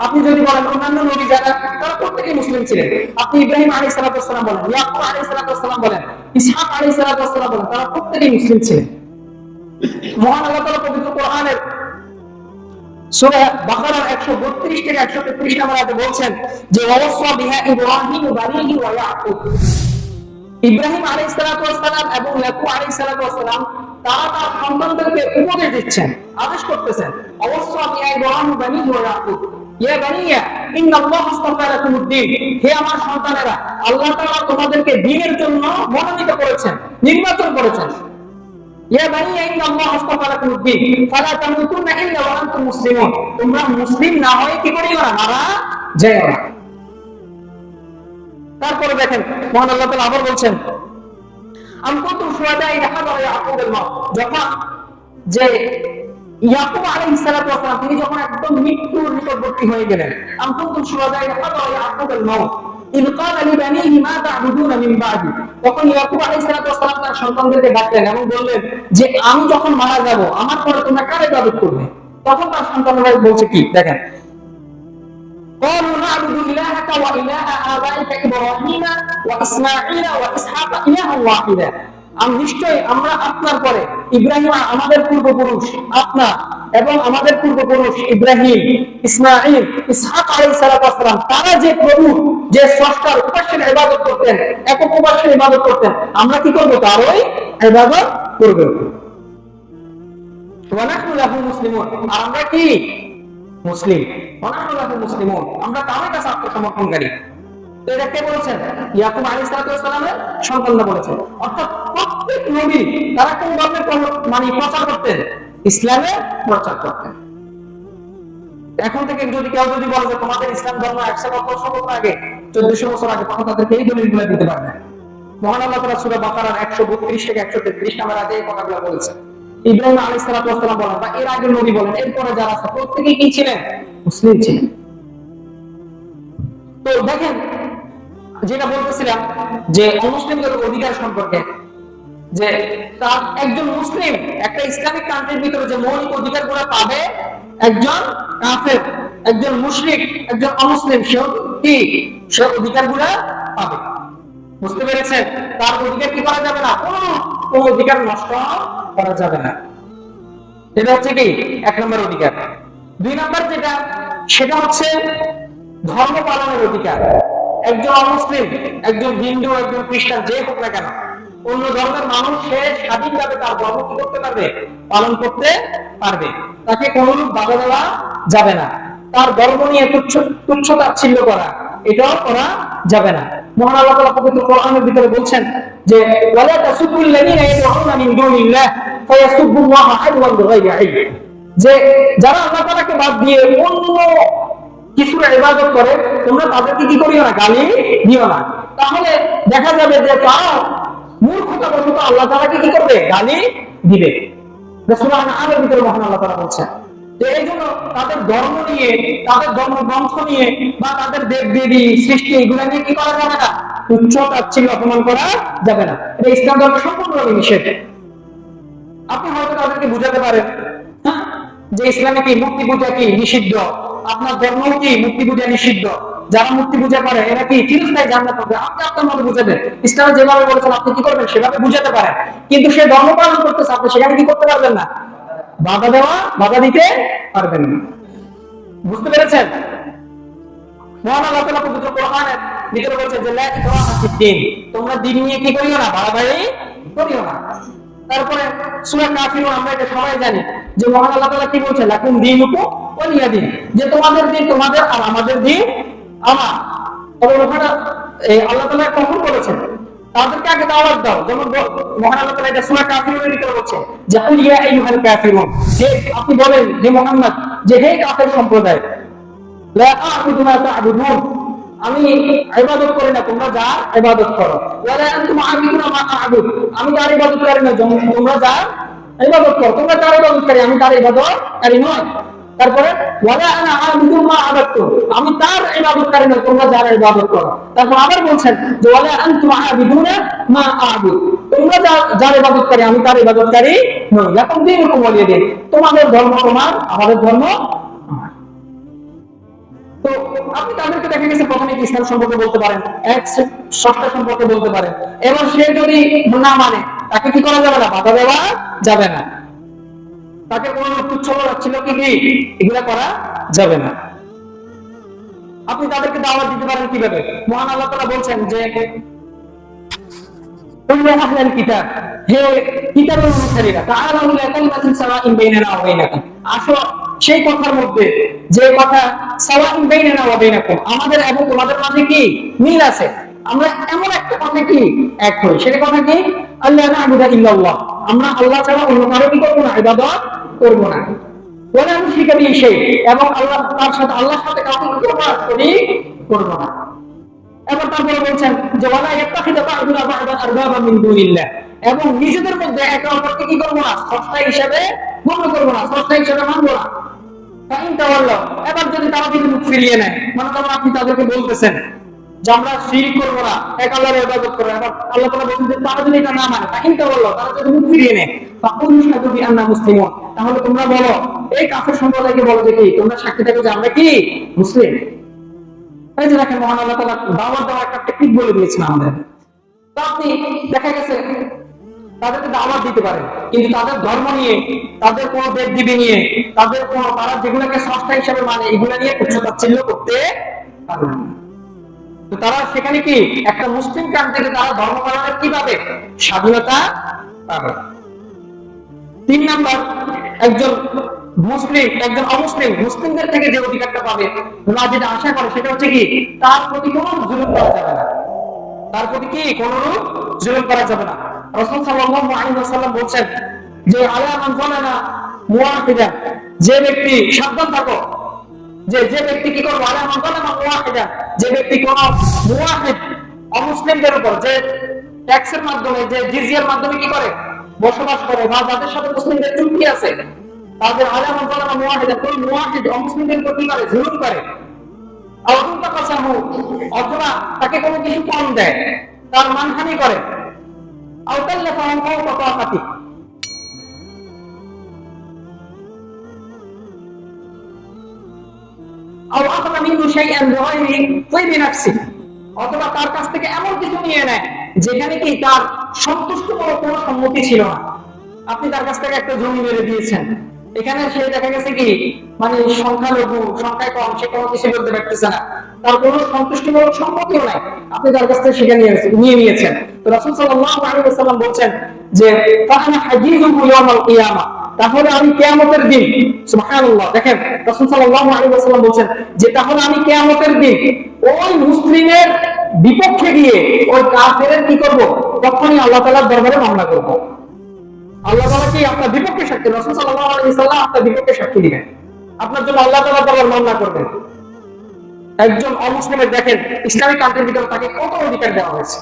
আপনি যদি বলেন অন্যান্য নবী যারা, তারা প্রত্যেকই মুসলিম ছিলেন। আপনি ইব্রাহিম আলাইহিস সালাতু ওয়াস সালাম বলেন, ইয়াকুব আলাইহিস সালাতু ওয়াস সালাম বলেন, ইসহাক আলাইহিস সালাতু ওয়াস সালাম বলেন, তারা প্রত্যেকই মুসলিম ছিলেন। মহান আল্লাহ তাআলা পবিত্র কোরআনের সূরা বাকারার 132 থেকে 133 নম্বর আয়াতে বলছেন যে ওয়াসা বিহা ইব্রাহিম বানিহি ওয়া ইয়াকুব, ইব্রাহিম আলাইহিস সালাতু ওয়াস সালাম এবং ইয়াকুব আলাইহিস সালাতু ওয়াস সালাম তারা তার সন্তানদেরকে উপদেশ দিচ্ছেন, আদেশ করতেছেন, ওয়াসা বিহা ইব্রাহিম বানিহি ওয়া ইয়াকুব ইয়া বানিয়া ইন্নাল্লাহা আস্তাফা লাকুমুদ-দ্বীন, হে আমার সন্তানেরা, আল্লাহ তাআলা তোমাদেরকে দ্বীনের জন্য মনোনীত করেছেন, নির্বাচন করেছেন। ইয়া বানিয়া ইন্নাল্লাহা আস্তাফা লাকুমুদ-দ্বীন ফালা তামুতুন্না ইল্লা ওয়া আনতুম মুসলিমুন, তোমরা মুসলিম না হয়ে কি করিও না, মারা যাও না। তারপরে দেখেন মহান আল্লাহ তাআলা আবার বলছেন আম কুনতুম শুহাদা ইযা হাদারা ইয়াকুবুল মাউত, যখন যে ইয়াকুব আলাইহিস সালাতু ওয়াস সালাম তিনি যখন একদম মৃত্যুর নিকটবর্তী হয়ে গেলেন, আম কুনতুম শুহাদা ইযা হাদারা ইয়াকুবুল মাউত ইয ক্বালা লিবানিহি মা তা'বুদুনা মিন বা'দি, তখন ইয়াকুব আলাইহিস সালাতু ওয়াস সালাম তার সন্তানদেরকে ডাকলেন এবং বললেন যে আমি যখন মারা যাব আমার পরে তোমরা কার ইবাদত করবে। তখন তার সন্তানরা বলছে কি, দেখেন قالوا نعبد إلهك وإله آبائك إبراهيم وإسماعيل وإسحاق إلها واحدا, নিশ্চয়ই আমরা আপনার পরে ইব্রাহিম আমাদের পূর্বপুরুষ আপনার এবং আমাদের পূর্বপুরুষ ইব্রাহিম, ইসমাঈল, ইসহাক আলাইহিস সালাতু ওয়াস সালাম তারা যে প্রভু, যে স্রষ্টার উপাস্যের ইবাদত করতেন, একক উপাস্যের ইবাদত করতেন, আমরা কি করব, তারই ইবাদত করব। ওয়া নাহনু লাহু মুসলিমুন, আর আমরা কি মুসলিম, ওয়া নাহনু লাহু মুসলিমুন, আমরা তার কাছে আত্মসমর্পণকারী। তো এটা কে বলেছেন, ইয়াকুব আলাইহিস সালাতু ওয়াস সালামের সন্তানরা বলেছেন। অর্থাৎ প্রত্যেক নবী তারা কোন ধর্মের মানে প্রচার করতেন, ইসলামের প্রচার করতেন। এখন থেকে যদি কেউ যদি বলে যে তোমাদের ইসলাম ধর্ম 100 বছর আগে, 1400 বছর আগে, তখন তাদেরকে এই দলিলগুলো দিতে পারবে। মহান আল্লাহ তাআলা সূরা বাকারার 132 থেকে 133 নম্বর আয়াতে এই কথাগুলো বলেছেন। ইব্রাহিম আলাইহিস সালাতু ওয়াস সালাম বলেন বা এর আগের নবী বলেন, এরপরে যারা আছে প্রত্যেকেই কি ছিলেন? মুসলিম ছিলেন। তো দেখেন, যেটা বলতেছিলাম যে অমুসলিমদের অধিকার সম্পর্কে, যে তার একজন মুসলিম একটা ইসলামিক কান্ট্রির ভিতরে যে মৌলিক অধিকারগুলো পাবে, একজন কাফের, একজন মুশরিক, একজন অমুসলিম সেও কি সে অধিকারগুলো পাবে। বুঝতে পেরেছেন? তার অধিকার কি করা যাবে না, কোন অধিকার নষ্ট করা যাবে না। এটা হচ্ছে কি এক নম্বর অধিকার। দুই নম্বর যেটা, সেটা হচ্ছে ধর্ম পালনের অধিকার। একজন অমুসলিম, একজন হিন্দু, একজন খ্রিস্টান, যে হোক না কেন, অন্য ধর্মের মানুষ সে স্বাধীনভাবে তার ধর্ম কি করতে পারবে? পালন করতে পারবে। তাকে কোনরূপ বাধা দেওয়া যাবে না। তার ধর্ম নিয়ে তুচ্ছ-তাচ্ছিল্য করা, এটাও করা যাবে না। মহান আল্লাহ তাআলা পবিত্র কোরআনের ভিতরে বলছেন যে ওয়ালা তাসুবুল লাযিনা ইয়াদউনা মিন দুনিল্লাহ ফায়াসুবুল্লাহ আদওয়ান বিগাইরি ইলম, যে যারা আল্লাহ তাআলাকে বাদ দিয়ে অন্য কিছুর ইবাদত করে, তোমরা তাদেরকে কি করিও না? গালি দিও না। তাহলে দেখা যাবে যে তারা মূর্খতা বশত আল্লাহ তাআলাকে কি করবে? গালি দিবে। সূরা আন-নামের ভিতরে মহান আল্লাহ তাআলা বলছেন যে এই জন্য তাদের ধর্ম নিয়ে, তাদের ধর্মগ্রন্থ নিয়ে বা তাদের দেব-দেবী সৃষ্টি, এগুলা নিয়ে কি করা যাবে না? তুচ্ছ-তাচ্ছিল্য, অপমান করা যাবে না। এটা ইসলাম ধর্মে সম্পূর্ণভাবে নিষেধ। আপনি হয়তো তাদেরকে বুঝাতে পারেন যে ইসলামে কি মূর্তি পূজা কি নিষিদ্ধ, আপনার ধর্ম কি মূর্তি পূজা নিষিদ্ধ, যারা মূর্তি পূজা করে এরা কি চিরস্থায়ী জান্নাত পাবে। আপনি আপনার মতো বুঝাবেন, ইসলামে যেভাবে বলেছেন আপনি কি করবেন সেভাবে বুঝাতে পারেন। কিন্তু সে ধর্ম পালন করতেছে, আপনি সেখানে কি করতে পারবেন না? বাধা দিতে পারবেন না। বুঝতে পেরেছেন? মহান আল্লাহ তাআলা পবিত্র কোরআনের ভিতরে বলছেন যে লা ইকরাহা ফিদ-দীন, তোমরা দ্বীন নিয়ে কি করিও না? বাড়াবাড়ি করিও না। তারপরে সূরা কাফিরুন, আমরা এটা সবাই জানি যে মহান আল্লাহ তাআলা কি বলছেন? লাকুম দীনুকুম ওয়ালিয়া দীন, যে তোমাদের দিন তোমাদের আর আমাদের দিন আমার। তবে ওখানে আল্লাহ তাআলা কখন বলেছেন? তাদেরকে আগে দাওয়াত দাও। যেমন মহান আল্লাহ তাআলা এটা সূরা কাফিরুনের ভিতরে বলছেন যে কুল ইয়া আইয়ুহাল কাফিরুন, যে আপনি বলেন যে মুহাম্মদ, যে হে কাফের সম্প্রদায়, লা আ'বুদু মা তা'বুদুন, আমি ইবাদত করি না, তোমরা যার ইবাদত করো। ওয়ালা আনতুম আ'বিদুনা মা আ'বুদ, আমি যার ইবাদত করি না, তোমরা যার ইবাদত করো। তোমরা যার ইবাদত করি, আমি তার ইবাদতকারী নই। তারপরে ওয়ালা আনা আ'বিদু মা আ'বাদতুম, আমি তার ইবাদতকারী নই, তোমরা যার ইবাদত করো। তারপর আবার বলছেন যে ওয়ালা আনতুম আ'বিদুনা মা আ'বুদ, তোমরা যার ইবাদতকারী, আমি তার ইবাদতকারী নই। লাকুম দীনুকুম ওয়ালিয়া দীন, তোমাদের ধর্ম তোমার, আমাদের ধর্ম আমার। তো আপনি তাদেরকে দেখা গেছে প্রথমে ইসলাম সম্পর্কে বলতে পারেন, এক স্রষ্টা সম্পর্কে বলতে পারেন, এবং সে যদি না মানে তাকে কি করা যাবে না? বাধা দেওয়া যাবে না। তাকে কোনো তুচ্ছ ছিল কি এগুলা করা যাবে না। আপনি তাদেরকে দাওয়াত দিতে পারেন কিভাবে? মহান আল্লাহ তাআলা বলছেন যে আহলাল কিতাব, হে কিতাবের অনুসারীরা, তাআলা ইলা কালিমাতিন সাওয়াইন বাইনানা ওয়া বাইনাকুম, আসো সেই কথার মধ্যে যে কথা সাওয়াইন বাইনানা ওয়া বাইনাকুম, আমাদের এবং তোমাদের মাঝে কি মিল আছে। আমরা এমন একটা কথা কি এক হই, সেটা কথা কি? আল্লাহ না'বুদা ইল্লাল্লাহ, আমরা আল্লাহ ছাড়া অন্য কারো কি করব না? ইবাদত করব না। ওয়ালা নুশরিকা বিহি শাই, এবং আল্লাহ তার সাথে, আল্লাহর সাথে কাউকে কি করব না? শরীক করব না। এবং তারপরে বলছেন যে ওয়ালা ইয়াত্তাখিযু বা'দুনা বা'দান আরবাবা মিন দুনিল্লাহ, এবং নিজেদের মধ্যে একে অপরকে কি করব না? স্রষ্টা হিসেবে গণ্য করব না, স্রষ্টা হিসেবে মানব না। ফাইন তাওয়াল্লাহ, এবার যদি তারা যদি মুখ ফিরিয়ে নেয়, মানে তখন আপনি তাদেরকে বলতেছেন যে আমরা শিরক করব না, এক আল্লাহর ইবাদত করব। এবার আল্লাহ তাআলা বলেন যে তারা যদি এটা না মানে, ফাইন তাওয়াল্লাহ, তারা যদি মুখ ফিরিয়ে নেয়, ফাকুলু শাহাদু বিআন্না মুসলিমুন, তাহলে তোমরা বলো, এই কাফের সম্প্রদায়কে বলো যে কি তোমরা সাক্ষী থাকো যে আমরা কি মুসলিম। এই যে দেখেন মহান আল্লাহ তাআলা দাওয়াত দেওয়ার একটা টেকনিক বলে দিয়েছেন আমাদের। তো আপনি দেখা গেছে তাদেরকে দাওয়াত দিতে পারেন, কিন্তু তাদের ধর্ম নিয়ে, তাদের কোন দেব-দেবী নিয়ে, তাদের কোন, তারা যেগুলোকে স্রষ্টা হিসেবে মানে, এগুলো নিয়ে তুচ্ছ-তাচ্ছিল্য করতে পারবেন না। তো তারা সেখানে কি একটা মুসলিম কান্ট্রিতে তারা ধর্ম পালনের কিভাবে স্বাধীনতা পাবে। 3 নাম্বার, একজন মুসলিম, একজন অমুসলিম মুসলিমদের থেকে যে অধিকারটা পাবে, ওরা যেটা আশা করে সেটা হচ্ছে কি তার প্রতি কোনো জুলুম করা যাবে না, তার প্রতি কি কোনো জুলুম করা যাবে না। রাসূল সাল্লাল্লাহু আলাইহি ওয়াসাল্লাম বলেন যে আলা মান যালানা মুওয়াহিদান, যে ব্যক্তি, সাবধান থাকো, যে ব্যক্তি কি করবে? আলা মান যালানা মুওয়াহিদান, যে ব্যক্তি কোন মুওয়াহিদ অমুসলিমদের উপর যে ট্যাক্সের মাধ্যমে, যে জিজিয়ার মাধ্যমে কি করে বসবাস করে বা যাদের সাথে মুসলিমদের চুক্তি আছে, তাদের আলামান জালামা মুওয়াহিদা, কোন মুওয়াহিদ অমুসলিমদের উপর কি করে, জুলুম করে, অথবা তাকে কোনো কিছু কম দেয়, তার মানহানি করে, অথবা তার কাছ থেকে এমন কিছু নিয়ে নেয় যেখানে কি তার সন্তুষ্টমূলক কোনো সম্মতি ছিল না। আপনি তার কাছ থেকে একটা জমি মেরে দিয়েছেন, এখানে সে দেখা গেছে কি মানে সংখ্যালঘু, সংখ্যায় কম, সে কোনো কিছু বলতে পারতেছে না, তার কোনো সন্তুষ্টিমূলক সম্মতিও নাই, আপনি তার কাছ থেকে সেটা নিয়ে নিয়েছেন। তো রাসূল সাল্লাল্লাহু আলাইহি ওয়াসাল্লাম বলছেন যে ফাআনা হাজিজুহু ইয়াউমাল কিয়ামা, তাহলে আমি কিয়ামতের দিন, সুবহানাল্লাহ, দেখেন রাসূল সাল্লাল্লাহু আলাইহি ওয়াসাল্লাম বলছেন যে তাহলে আমি কিয়ামতের দিন ওই মুসলিমের বিপক্ষে গিয়ে ওই কাফেরের কি করব, তখনই আল্লাহ তাআলার দরবারে মামলা করব। আল্লাহ তাআলা কি আপনার বিপক্ষে সাক্ষী, রাসূল সাল্লাল্লাহু আলাইহি ওয়াসাল্লাম আপনার বিপক্ষে সাক্ষী দিবেন, আপনার জন্য আল্লাহ তাআলা দরবারে মামলা করবেন। একজন অমুসলিমের দেখেন ইসলামিক কান্ট্রির ভিতরে তাকে কত অধিকার দেওয়া হয়েছে,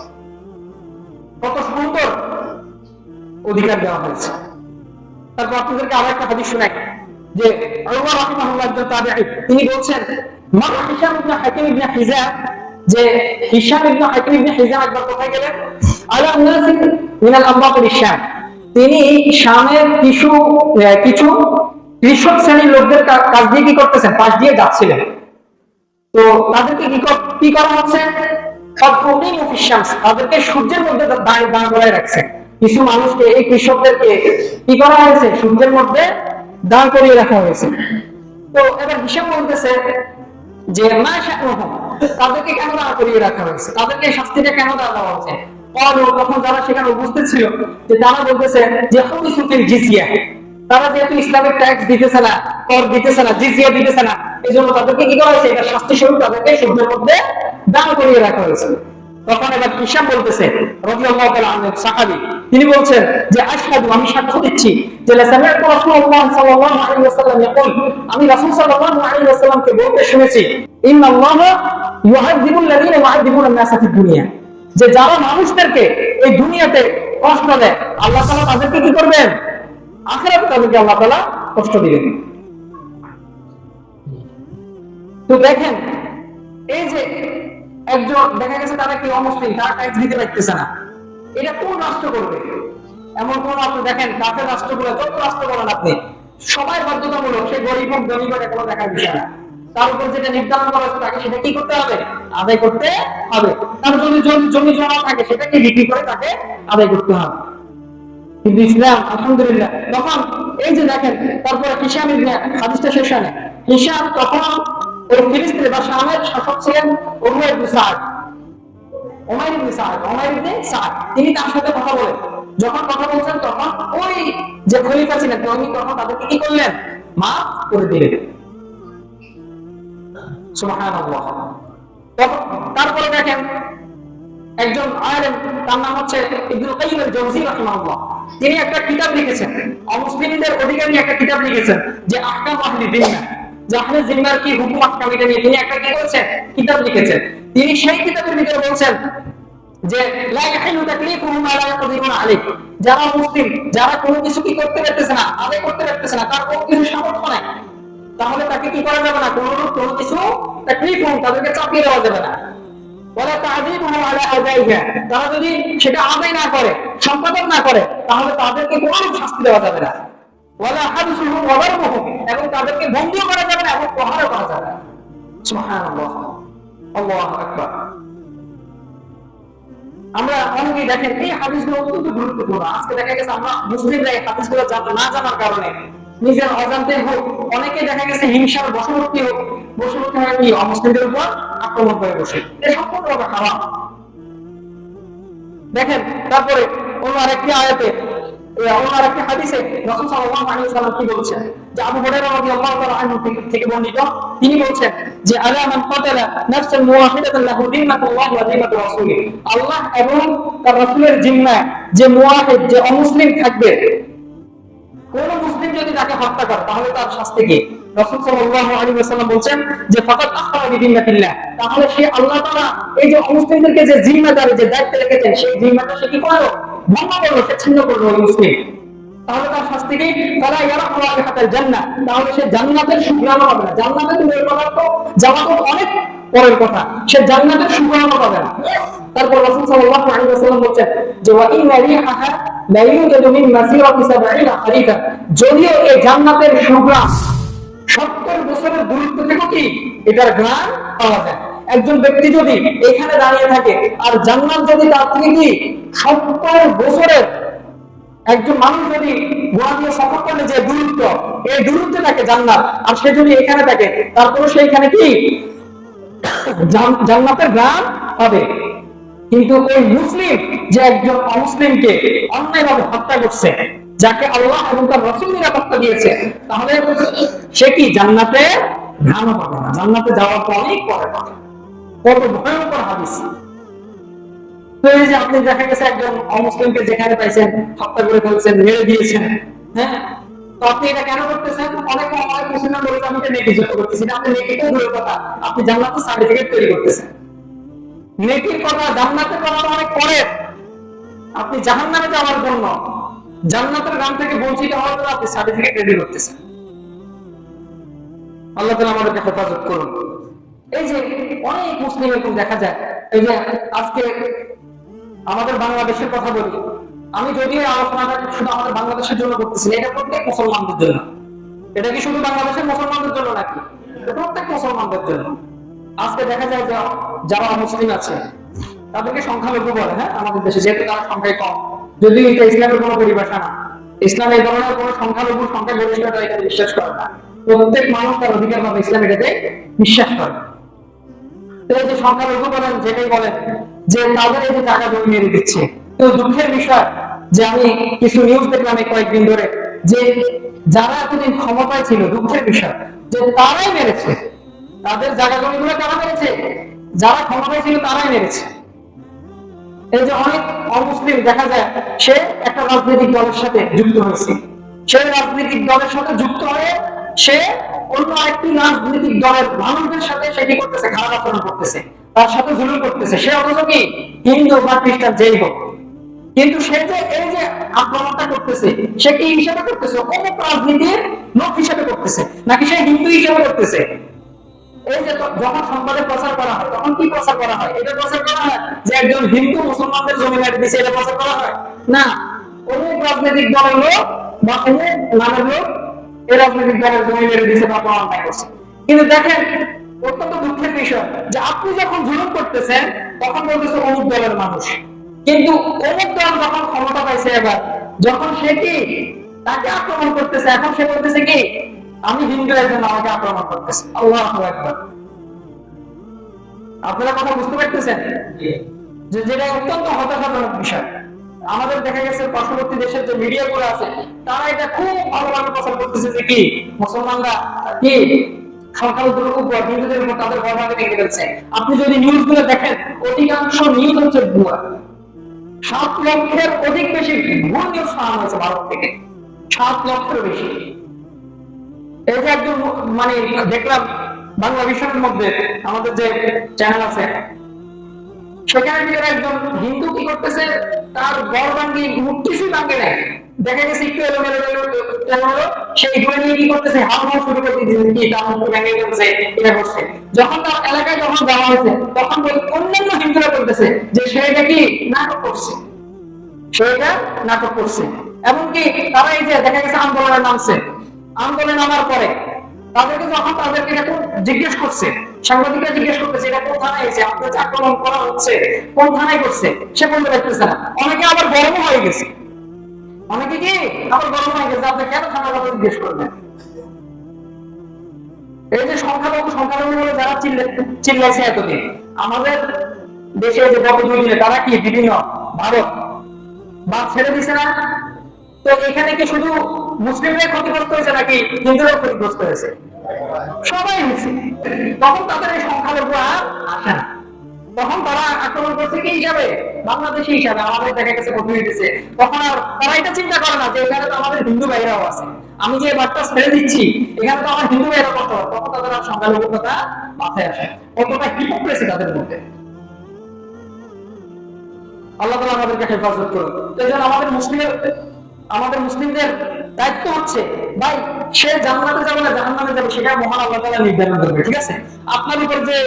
কত সুন্দর অধিকার দেওয়া হয়েছে। তারপর আপনাদেরকে আরো একটা হাদিস শোনাই যে উমর রাহিমাহুল্লাহ একজন তাবেঈ, তিনি বলছেন মান হিশাম ইবনে হাকিম ইবনে হিজাম, যে হিশাম ইবনে হাকিম ইবনে হিজাম একবার কোথায় গেলেন, আলা নাস মিনাল আমবাতিল শাম, তিনি শামের কিছু কৃষক শ্রেণীর লোকদের কাছ দিয়ে কি করতেছেন, পাশ দিয়ে যাচ্ছিলেন। তো তাদেরকে কি করা হচ্ছে, তাদেরকে সূর্যের মধ্যে দাঁড় করায় রাখছে। কিছু মানুষকে, এই কৃষকদেরকে কি করা হয়েছে, সূর্যের মধ্যে দাঁড় করিয়ে রাখা হয়েছে। তো এবার হিসাব বলতেছে যে মা শানুহুম, তাদেরকে কেন দাঁড় করিয়ে রাখা হয়েছে, তাদেরকে শাস্তিটা কেন দেওয়া হচ্ছে। তখন যারা সেখানে উপস্থিত ছিল যে তারা বলতেছে যে হুবিসু ফিল জিজিয়া, তারা যেহেতু ইসলামিক ট্যাক্স দিতেছে না, কর দিতেছে না, জিজিয়া দিতেছে না, এজন্য তাদেরকে কি করা হয়েছে, এটা শাস্তি স্বরূপ তাদেরকে সূর্যের মধ্যে দাঁড় করিয়ে রাখা হয়েছে। তখন এবার হিশাম বলতেছে রাদিয়াল্লাহু তাআলা আনহু, সাহাবী, তিনি বলছেন যে আশহাদু, আমি সাক্ষ্য দিচ্ছি যে সামি'তু রাসূলুল্লাহ সাল্লাল্লাহু আলাইহি ওয়াসাল্লাম ইয়াকুল, আমি রাসূল সাল্লাল্লাহু আলাইহি ওয়াসাল্লামকে বলতে শুনেছি ইন্নাল্লাহা ইউআযযিবুল লাযীনা ইউআযযিবুনা আন-নাসা ফিদ দুনিয়া, যে যারা মানুষদেরকে এই দুনিয়াতে কষ্ট দেয়, আল্লাহ তাআলা তাদেরকে কি করবেন, আখিরাতে তাদেরকে আল্লাহ তাআলা কষ্ট দিবেন। তো দেখেন এই যে একজন দেখা গেছে তারা কি অমুসলিম, তারা ট্যাক্স দিতে পারতেছে না, এটা কোন রাষ্ট্র করবে? এমন কোন আপনি দেখেন কাফের রাষ্ট্রগুলো, যত রাষ্ট্র বলেন আপনি, সবাই বাধ্যতামূলক, সে গরিব হোক ধনী হোক কোনো দেখার বিষয় না, তার উপর যেটা নির্ধারণ করা হয়েছে তাকে সেটা কি করতে হবে, আদায় করতে হবে। তার যদি জমি জমা থাকে সেটাকে বিক্রি করে তাকে আদায় করতে হবে। কিন্তু ইসলাম আলহামদুলিল্লাহ, তখন এই যে দেখেন তারপরে হিশাম ইবনে, হাদিসটা শেষ হয় না, হিশাম তখন ওই ফিলিস্তিনে বা শামের শাসক ছিলেন উমাইর ইবনে সাদ, তিনি তার সাথে কথা বলেন, যখন কথা বলছেন তখন ওই যে খলিফা ছিলেন তিনি তখন তাদেরকে কি করলেন, মাফ করে দিলেন। সুবহানাল্লাহ। তারপরে দেখেন একজন আলেম, তার নাম হচ্ছে ইবনুল কাইয়িম আল-জাওযী রাহিমাহুল্লাহ, তিনি একটা কিতাব লিখেছেন, অমুসলিমদের অধিকার নিয়ে একটা কিতাব লিখেছেন যে আহকাম আহলি যিম্মা, যে আহলে যিম্মার কি হুকুম আহকাম, এটা নিয়ে তিনি একটা কি করেছেন, কিতাব লিখেছেন। তিনি সেই কিতাবের ভিতরে বলছেন যে লা ইয়াহিলু তাকলিফুহুম মা লা ইয়াকদিরুনা আলাইহি, যারা মুসলিম, যারা কোনো কিছু কি করতে পারতেছে না, আদায় করতে পারতেছে না, তার কোনো কিছু সামর্থ্য নাই, তাহলে তাকে কি করা যাবে না, কোনো কিছু তাকলিফুহুম, তাদেরকে চাপিয়ে দেওয়া যাবে না। ওয়ালা তা'যীবুহুম আলা আদাইহা, তারা যদি সেটা আদায় না করে, সম্পাদন না করে, তাহলে তাদেরকে কোনো শাস্তি দেওয়া যাবে না। ওয়ালা হাবসুহুম ওয়া দারবুহুম, এবং তাদেরকে বন্দীও করা যাবে না এবং প্রহারও করা যাবে না। সুবহানাল্লাহ, আল্লাহু আকবার। আমরা অনেকেই দেখেন এই হাদিসগুলো অত্যন্ত গুরুত্বপূর্ণ। আজকে দেখা গেছে আমরা মুসলিমরা এই হাদিসগুলো না জানার কারণে নিজের অজান্তে হোক, অনেকে দেখা গেছে হিংসার বশবর্তী হয়ে কি অমুসলিমদের উপর আক্রমণ করে বসে, এটা সম্পূর্ণভাবে হারাম। দেখেন তারপরে অন্য আরেকটি আয়াতে, অন্য আরেকটি হাদিসে রাসূল সাল্লাল্লাহু আলাইহি ওয়াসাল্লাম কি বলছেন, যে আবু হুরায়রা রাদিয়াল্লাহু তাআলা আনহু থেকে বর্ণিত, তিনি বলছেন যে আলা মান কাতালা নাফসান মুওয়াহিদাতান লাহু যিম্মাতুল্লাহি ওয়া যিম্মাতু রাসূলিহি, আল্লাহ এবং তার রাসূলের জিম্মায় যে মুওয়াহিদ, যে অমুসলিম থাকবে, কোন মুসলিম যদি তাকে হত্যা করে তাহলে তার শাস্তি কি? রাসূল সাল্লাল্লাহু আলাইহি ওয়াসাল্লাম বলেন যে ফাকাত আখরা বিদিনাতিল্লাহ, তাহলে সে আল্লাহ তাআলা এই যে মুসলিমদেরকে যে জিম্মাদারি, যে দায়িত্ব রেখেছেন, সেই জিম্মাটা সে কি করলো, ভঙ্গ করলো, সে ছিন্ন করলো ওই মুসলিম, তাহলে তার শাস্তি কি? ফালা ইয়ারাহু রাইহাতাল জান্নাহ, তাহলে সে জান্নাতের সুঘ্রাণ পাবে না। জান্নাতে তুমি বলার তো যাওয়া তো অনেক পরের কথা, সে জান্নাতের সুঘ্রাণ পাবে না। তারপর রাসূল সাল্লাল্লাহু আলাইহি ওয়াসাল্লাম বলেন যে ওয়া ইন্না রিহাহা লা ইউজাদু মিন মাসিরাতি ৭০ হারিফা, যদিও এই জান্নাতের সুঘ্রাণ ৭০ বছরের দূরত্ব থেকে কি এটার ঘ্রাণ পাওয়া যায়। একজন ব্যক্তি যদি এখানে দাঁড়িয়ে থাকে আর জান্নাত যদি তার থেকে কি ৭০ বছরের, একজন মানুষ যদি ঘোড়া দিয়ে সফর করলে যে দূরত্ব, এই দূরত্বে থাকে জান্নাত, আর সে যদি এখানে থাকে তারপরে সে এখানে কি জান্নাতের ঘ্রাণ পাবে। কিন্তু ওই মুসলিম যে একজন অমুসলিমকে অন্যায়ভাবে হত্যা করছে, যাকে আল্লাহ এবং তার রাসূল নিরাপত্তা দিয়েছে, তাহলে সে কি জান্নাতে ঘ্রাণও পাবে না, জান্নাতে যাওয়ার তো অনেক পরে পাবে। কত ভয়ঙ্কর হাদিস। তো এই যে আপনি দেখা গেছে একজন অমুসলিমকে যেখানে পাইছেন হত্যা করে ফেলছেন, মেরে দিয়েছেন, হ্যাঁ, তো আপনি এটা কেন করতেছেন? অনেক মুসলিম বলে আমি এটা নেকি যুক্ত করতেছি না, আপনি নেকিটাও দূরের কথা, আপনি জান্নাতের সার্টিফিকেট তৈরি করতেছেন। নেকির কথা, জান্নাতের কথা অনেক পরে। আপনি জাহান্নামে যাওয়ার জন্য, জান্নাতের গান থেকে বঞ্চিত হওয়ার জন্য আপনি সার্টিফিকেট রেডি করতেছেন। আল্লাহ তাআলা আমাদেরকে হেফাজত করুন। এই যে অনেক মুসলিম এরকম দেখা যায়। এই যে আজকে আমাদের বাংলাদেশের কথা বলি, আমি যদিও আলোচনাটা শুধু আমাদের বাংলাদেশের জন্য করতেছি, এটা প্রত্যেক মুসলমানদের জন্য। এটা কি শুধু বাংলাদেশের মুসলমানদের জন্য নাকি? প্রত্যেক মুসলমানদের জন্য। আজকে দেখা যায় যে যারা মুসলিম আছে তাদেরকে সংখ্যালঘু বলে, হ্যাঁ, আমাদের দেশে, যেহেতু তারা সংখ্যায় কম, যদিও এটা ইসলামের কোনো পরিভাষা না। ইসলাম এই ধরনের কোনো সংখ্যালঘু সংখ্যা গরিষ্ঠতা এটা বিশ্বাস করে না। প্রত্যেক মানুষ তার অধিকার পাবে, ইসলাম এটাতে বিশ্বাস করে। তো এই যে সংখ্যালঘু বলেন, যেটাই বলেন যে তাদের এই যে টাকা জমি মেরে দিচ্ছে, তো দুঃখের বিষয় যে আমি কিছু নিউজ দেখলাম এই কয়েকদিন ধরে, যে যারা এতদিন ক্ষমতায় ছিল, দুঃখের বিষয় যে তারাই মেরেছে, তাদের জায়গা জমিগুলো কারা মেরেছে? যারা ক্ষমতায় ছিল তারাই মেরেছে। এই যে অনেক অমুসলিম দেখা যায় সে একটা রাজনৈতিক দলের সাথে যুক্ত হয়েছে, সে রাজনৈতিক দলের সাথে যুক্ত হয়ে সে অন্য একটি রাজনৈতিক দলের মানুষদের সাথে সে কি করতেছে? খারাপ আচরণ করতেছে, তার সাথে জুলুম করতেছে। সে অথচ কি হিন্দু বা খ্রিস্টান যেই হোক, কিন্তু সে যে এই যে আক্রমণটা করতেছে, সে কি হিসাবে করতেছে? অনেক রাজনীতির লোক হিসাবে করতেছে, নাকি সে হিন্দু হিসাবে করতেছে? এই যে যখন সংবাদে প্রচার করা হয়, তখন কি প্রচার করা হয়? এটা প্রচার করা হয় যে একজন হিন্দু মুসলমানদের জমি মেরে দিয়েছে, এটা প্রচার করা হয় না। অনেক রাজনৈতিক দলের লোক বা অনেক নামের লোক এই রাজনৈতিক দলের জমি মেরে দিয়েছে বা অন্যায় করছে। কিন্তু দেখেন, অত্যন্ত দুঃখের বিষয় যে আপনি যখন জুলুম করতেছেন তখন বলতেছে অমুক দলের মানুষ, কিন্তু অমুক দল যখন ক্ষমতা পাইছে, এবার যখন সে কি তাকে আক্রমণ করতেছে, এখন সে বলতেছে কি আমি হিন্দু, একজন আমাকে আক্রমণ করতেছে। আল্লাহু আকবার। আপনারা কথা বুঝতে পারতেছেন যে যেটা অত্যন্ত হতাশাজনক বিষয়। আমাদের দেখা গেছে পার্শ্ববর্তী দেশের যে মিডিয়া গুলো আছে তারা এটা খুব ভালোভাবে প্রচার করতেছে যে কি মুসলমানরা কি সংখ্যালঘুদের উপর, হিন্দুদের উপর তাদের গণভাগে ভেঙে ফেলছে। আপনি যদি নিউজ গুলো দেখেন, অধিকাংশ নিউজ হচ্ছে ভুয়া। ৭ লক্ষের অধিক বেশি ভুল নিউজ পাওয়া হয়েছে ভারত থেকে, ৭ লক্ষের বেশি। এই যে একজন মানে দেখলাম বাংলা বিষয়ের মধ্যে আমাদের যে চ্যানেল আছে, সেখানে একজন হিন্দু কি করতেছে, তার গড় ভাঙ্গি মুখ কিছুই ভাঙ্গে নেয়, দেখা গেছে একটু এলোমেলো সেই ধরে নিয়ে কি করতেছে, হাওয়া শুরু করে দিয়েছে, কি তার মুখ ভেঙে গেছে, এটা করছে। যখন তার এলাকায় যখন যাওয়া হয়েছে, তখন অন্যান্য হিন্দুরা বলতেছে যে সে এটা কি নাটক করছে, সে এটা নাটক করছে। এমনকি তারা এই যে দেখা গেছে আন্দোলনে নামছে, আন্দোলনে নামার পরে তাদেরকে যখন তাদেরকে জিজ্ঞেস করছে, সাংবাদিকরা জিজ্ঞেস করতেছে এটা কোন থানায় হয়েছে, আপনার যে আক্রমণ করা হচ্ছে কোন থানায় করছে, সে বলতে পারতেছে না। অনেকে আবার গরম হয়ে গেছে, অনেকে কি আবার গরম হয়ে গেছে, আপনি কেন থানার কথা জিজ্ঞেস করবেন? এই যে সংখ্যালঘু বলে যারা চিল্লাইছে এতদিন আমাদের দেশে, যে গত 2 দিনে তারা কি বিভিন্ন ভারত বাদ ছেড়ে দিছে না? তো এখানে কি শুধু মুসলিমরাই ক্ষতিগ্রস্ত হয়েছে নাকি হিন্দুরাও ক্ষতিগ্রস্ত হয়েছে? সবাই হয়েছে। তখন তাদের এই সংখ্যালঘু আর আসে না, তখন তারা আক্রমণ করছে কি হিসাবে? বাংলাদেশি হিসাবে। আমাদের দেখা গেছে ক্ষতি হয়েছে, তখন আর তারা এটা চিন্তা করে না যে এখানে তো আমাদের হিন্দু ভাইরাও আছে, আমি যে বার্তা ছেড়ে দিচ্ছি এখানে তো আমার হিন্দু ভাইরা কষ্ট হয়, তখন তাদের আর সংখ্যালঘুর কথা মাথায় আসে। কতটা হিপোক্রেসি তাদের মধ্যে। আল্লাহ তাআলা আমাদেরকে হেফাজত করুন। এজন্য আমাদের মুসলিমদের দায়িত্ব হচ্ছে, ভাই সে জান্নাতে যাবে না জাহান্নামে যাবে সেটা মহান আল্লাহ তাআলা নির্ধারণ করবে, ঠিক আছে? আপনার উপর যে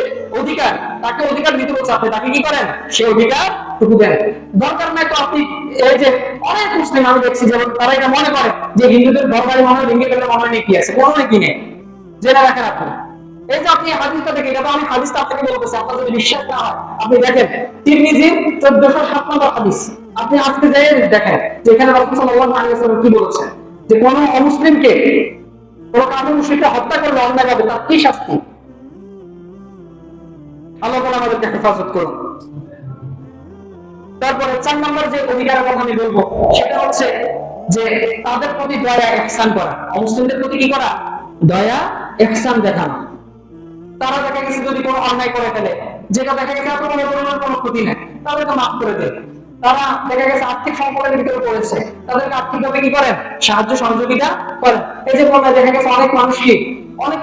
অধিকার, তাকে অধিকার দিতে বলছে, আপনি তাকে কি করেন, সে অধিকার টুকু দেন। দরকার নাই তো আপনি, এই যে অনেক মুসলিম আমি দেখছি যেমন তারা এটা মনে করে যে হিন্দুদের ঘরবাড়ি মনে হয় ভেঙে ফেললে মনে হয় কি আছে, কোনো নাকি নেই, জেনে রাখেন আপনি। এই যে আপনি হাদিসটা দেখেন, এটা তো আমি হাদিসটা আপনাকে বলতেছি, আপনার যদি বিশ্বাস না হয় আপনি দেখেন তিরমিজির 1407 নম্বর হাদিস, আপনি আজকে যাই দেখেন যে এখানে রাসূল সাল্লাল্লাহু আলাইহি ওয়াসাল্লাম কি বলেছেন, যে কোন অমুসলিমকে কোন কাফির মুশরিককে হত্যা করলে অন্যায়ভাবে তার কি শাস্তি। আল্লাহ তাআলা আমাদেরকে হেফাজত করুন। তারপরে 4 নম্বর যে অধিকারের কথা আমি বলবো সেটা হচ্ছে যে তাদের প্রতি দয়া ইহসান করা, অমুসলিমদের প্রতি কি করা, দয়া ইহসান দেখানো। তারা দেখা গেছে যদি কোনো অন্যায় করে ফেলে, যেটা দেখা গেছে এত বড় ধরনের কোনো ক্ষতি নেই, তাদেরকে মাফ করে দেয়। তারা দেখা গেছে আর্থিক সংকটের ভিতরে পড়েছে, তাদেরকে আর্থিকভাবে কি করেন, সাহায্য সহযোগিতা করেন। এই যে বললাম দেখা গেছে অনেক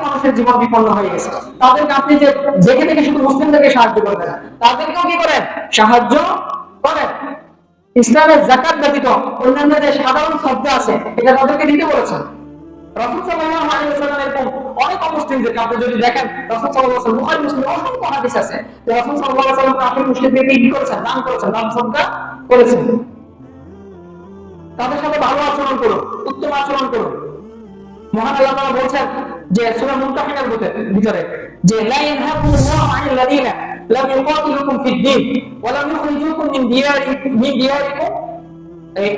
মানুষের জীবন বিপন্ন হয়ে গেছে, তাদেরকে আপনি যে যেখানে থেকে শুধু মুসলিমদেরকে সাহায্য করবেন না, তাদেরকেও কি করেন, সাহায্য করেন। ইসলামের যাকাত ব্যতীত অন্যান্য যে সাধারণ শব্দ আছে এটা তাদেরকে দিতে বলেছেন। রাসূল সাল্লাল্লাহু আলাইহি ওয়াসাল্লাম এরকম অনেক অমুসলিমদেরকে আপনি যদি দেখেন, রাসূল সাল্লাল্লাহু আলাইহি ওয়াসাল্লাম বুখারী মুসলিম অসংখ্য হাদিস আছে যে রাসূল সাল্লাল্লাহু আলাইহি ওয়াসাল্লাম কাফির মুশরিকদেরকে কি করেছেন, দান করেছেন, দান সদকা করেছেন। তাদের সাথে ভালো আচরণ করুন, উত্তম আচরণ করুন। মহান আল্লাহ তাআলা বলেন যে সূরা মুনতাহিনার ভিতরে যে লা ইয়ানহাকুমুল্লাহু আনিল লাযিনা লাম ইউকাতিলুকুম ফিদ-দীন ওয়া লাম ইখরিজুকুম মিন দিয়ারিকুম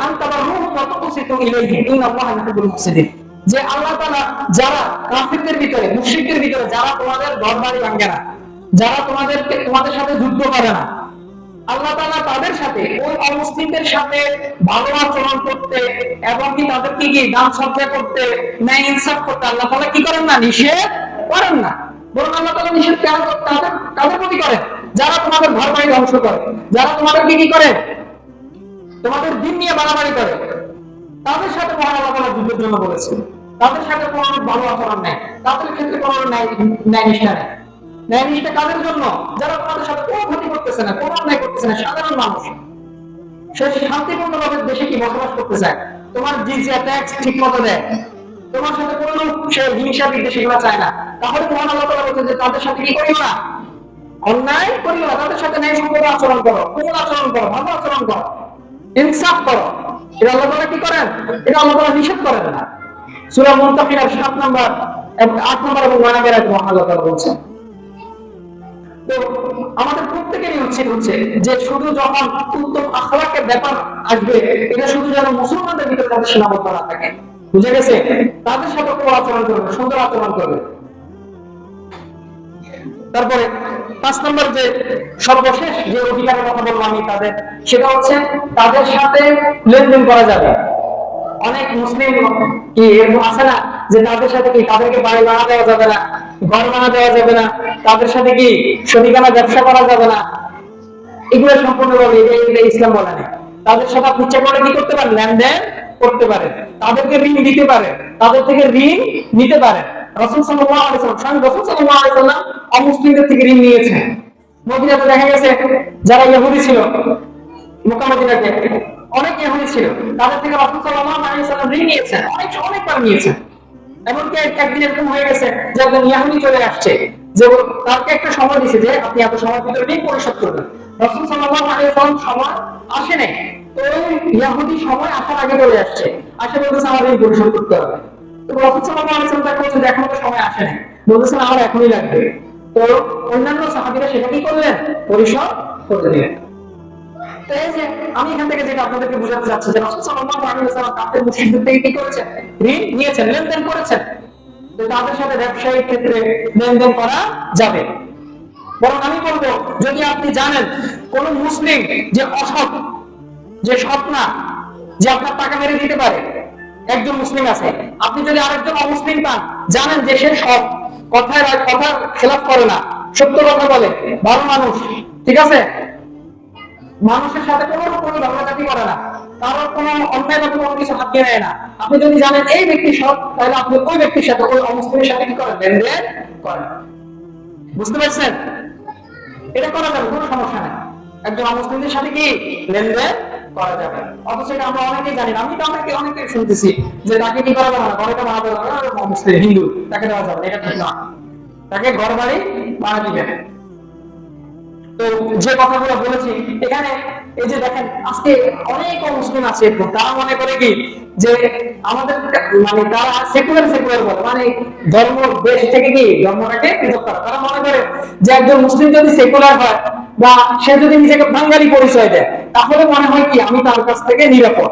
আন তাবাররুহুম ওয়া তুকসিতু ইলাইহিম ইন্নাল্লাহা ইউহিব্বুল মুহসিনিন। যে আল্লাহ তাআলা যারা কাফিরদের ভিতরে, মুশরিকদের ভিতরে যারা তোমাদের ঘরবাড়ি ভাঙে না, যারা তোমাদের সাথে যুদ্ধ করে না, আল্লাহ তাআলা তাদের সাথে ওই অমুসলিমদের সাথে ভালো আচরণ করতে এবং কি তাদেরকে কি দান সদকা করতে, ন্যায় ইনসাফ করতে আল্লাহ তাআলা কি করেন না, নিষেধ করেন না। বরং আল্লাহ তাআলা নিষেধ তাদের প্রতি করেন যারা তোমাদের ঘরবাড়ি ধ্বংস করে, যারা তোমাদেরকে কি করে, তোমাদের দিন নিয়ে বাড়াবাড়ি করে, তাদের সাথে মহান আল্লাহ তাআলা যুদ্ধের জন্য বলেছেন। তাদের সাথে কোনো ভালো আচরণ নেই, তাদের ক্ষেত্রে কোনো ন্যায় নিষ্ঠা নেই। ন্যায় নিষ্ঠা কাদের জন্য, যারা তোমাদের সাথে কোনো ক্ষতি করতেছে না, কোনো অন্যায় করতেছে না, সাধারণ মানুষ, সে শান্তিপূর্ণভাবে দেশে কি বসবাস করতে চায়, তোমার জিজিয়া ট্যাক্স ঠিক মতো দেয়, তোমার সাথে কোনো সে হিংসা বিদ্বেষ এগুলো চায় না, তাহলে মহান আল্লাহ তাআলা বলছেন যে তাদের সাথে কি করিও না, অন্যায় করিও না, তাদের সাথে ন্যায় সম্পর্ক আচরণ করো, কোমল আচরণ করো, ভালো আচরণ করো, ইনসাফ করো। এটা আল্লাহ তাআলা কি করেন, এটা আল্লাহ তাআলা নিষেধ করেন না। সূরা মুনতাহিনার 7 নম্বর এবং 8 নম্বর এবং 9 নম্বর আয়াতে মহান আল্লাহ তাআলা বলছেন। তো আমাদের প্রত্যেকেরই উচিত হচ্ছে যে শুধু যখন উত্তম আখলাকের ব্যাপার আসবে, এটা শুধু যেন মুসলমানদের ভিতরে তাদের সীমাবদ্ধ না থাকে, বুঝে গেছে? তাদের সাথে কোনো আচরণ করবে, সুন্দর আচরণ করবে। তারপরে 5 নম্বর যে সর্বশেষ যে অধিকারের কথা বলবো আমি তাদের, সেটা হচ্ছে তাদের সাথে লেনদেন করা যাবে। অনেক মুসলিম কি এরকম আছে না যে তাদের সাথে কি, তাদেরকে বাড়ি ভাড়া দেওয়া যাবে না, ঘর ভাড়া দেওয়া যাবে না, তাদের সাথে কি শরিকানা ব্যবসা করা যাবে না, এগুলো সম্পূর্ণভাবে এটা ইসলাম বলে না। তাদের সাথে আপনি ইচ্ছা করে কি করতে পারেন, লেনদেন করতে পারেন, তাদেরকে ঋণ দিতে পারেন, তাদের থেকে ঋণ নিতে পারেন। রাসূল সাল্লাল্লাহু আলাইহি ওয়াসাল্লাম, স্বয়ং রাসূল সাল্লাল্লাহু আলাইহি ওয়াসাল্লাম অমুসলিমদের থেকে ঋণ নিয়েছেন। মদিনাতে দেখা গেছে যারা ইহুদি ছিল, মক্কা মদিনাতে অনেক ইহুদি ছিল, তাদের থেকে রাসূল সাল্লাল্লাহু আলাইহি ওয়াসাল্লাম ঋণ নিয়েছেন, অনেকবার নিয়েছেন। এমনকি একদিন এরকম হয়ে গেছে যে একজন ইহুদি চলে আসছে, যে তাকে একটা সময় দিয়েছে যে আপনি এত সময়ের ভিতরে ঋণ পরিশোধ করবেন। রাসূল সাল্লাল্লাহু আলাইহি ওয়াসাল্লাম সময় আসে নাই, তো ওই ইহুদি সময় আসার আগে চলে আসছে, আসে বলতেছে আমার ঋণ পরিশোধ করতে হবে। তো রাসূল সাল্লাল্লাহু আলাইহি ওয়াসাল্লাম তাকে বলছে যে এখনো তো সময় আসে নাই, বলতেছেন আমার এখনই লাগবে। তো অন্যান্য সাহাবীরা সেটা কি করলেন, পরিশোধ করে দিলেন। তো এই যে আমি এখান থেকে যেটা আপনাদেরকে বোঝাতে চাচ্ছি যে রাসূল সাল্লাল্লাহু আলাইহি ওয়াসাল্লাম কাফের মুশরিকদের থেকে কি করেছেন, ঋণ নিয়েছেন, লেনদেন করেছেন। তো তাদের সাথে ব্যবসায়িক ক্ষেত্রে লেনদেন করা যাবে। বরং আমি বলবো, যদি আপনি জানেন কোন মুসলিম যে অসৎ, যে সৎ না, যে আপনার টাকা মেরে দিতে পারে, একজন মুসলিম আছে, আপনি যদি আরেকজন অমুসলিম পান, জানেন যে সে সৎ, কথার খেলাফ করে না, সত্য কথা বলে, ভালো মানুষ, ঠিক আছে, মানুষের সাথে কোনো ঝগড়াঝাটি করে না, কারোর কোনো অন্যায় বা কোনো কিছু হাত দিয়ে নেয় না, আপনি যদি জানেন এই ব্যক্তি সৎ, তাহলে আপনি ওই ব্যক্তির সাথে, ওই অমুসলিমের সাথে কি করেন, লেনদেন করেন। বুঝতে পারছেন? এটা করা যাবে, কোনো সমস্যা নেই। একজন অমুসলিমদের সাথে কি লেনদেন করা যাবে। অথচ এটা আমরা অনেকেই জানি না। আমি তো অনেকে শুনতেছি যে তাকে কি করা যাবে না, ঘরটা বানাতে যাবে না, মুসলিম হিন্দু তাকে দেওয়া যাবে না, এটা ঠিক না। তাকে ঘর বাড়ি বানা দিবেন। তো যে কথাগুলো বলেছি এখানে, এই যে দেখেন আজকে অনেক মুসলিম আছে তারা মনে করে কি যে আমাদের মানে তারা সেকুলার বলে, মানে ধর্ম দেশ থেকে কি ধর্মটাকে পৃথক করা। তারা মনে করে যে একজন মুসলিম যদি সেকুলার হয় বা সে যদি নিজেকে বাঙালি পরিচয় দেয় তাহলে মনে হয় কি আমি তার কাছ থেকে নিরাপদ।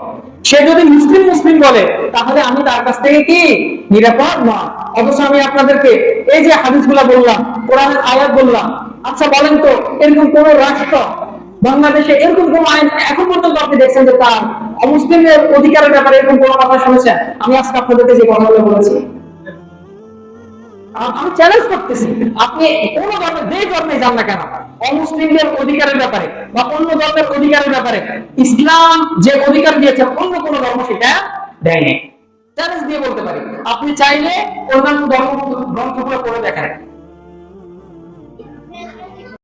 সে যদি মুসলিম বলে তাহলে আমি তার কাছ থেকে কি নিরাপদ নয়। অথচ আমি আপনাদেরকে এই যে হাদিসগুলো বললাম, কোরআনের আয়াত বললাম, আচ্ছা বলেন তো এরকম কোন রাষ্ট্র বাংলাদেশে এরকম কোন আইন এখন পর্যন্ত আপনি দেখছেন যে তার অমুসলিমদের অধিকারের ব্যাপারে এরকম কোন কথা শুনেছেন? আমি আজকে আপনাদেরকে যে কথাগুলো বলেছি আমি চ্যালেঞ্জ করতেছি, আপনি কোন ধর্মে যে ধর্মে যান না কেন অমুসলিমদের অধিকারের ব্যাপারে বা অন্য ধর্মের অধিকারের ব্যাপারে ইসলাম যে অধিকার দিয়েছে অন্য কোন ধর্ম সেটা দেয়নি। চ্যালেঞ্জ দিয়ে বলতে পারি, আপনি চাইলে অন্যান্য ধর্ম গ্রন্থগুলো পড়ে দেখেন।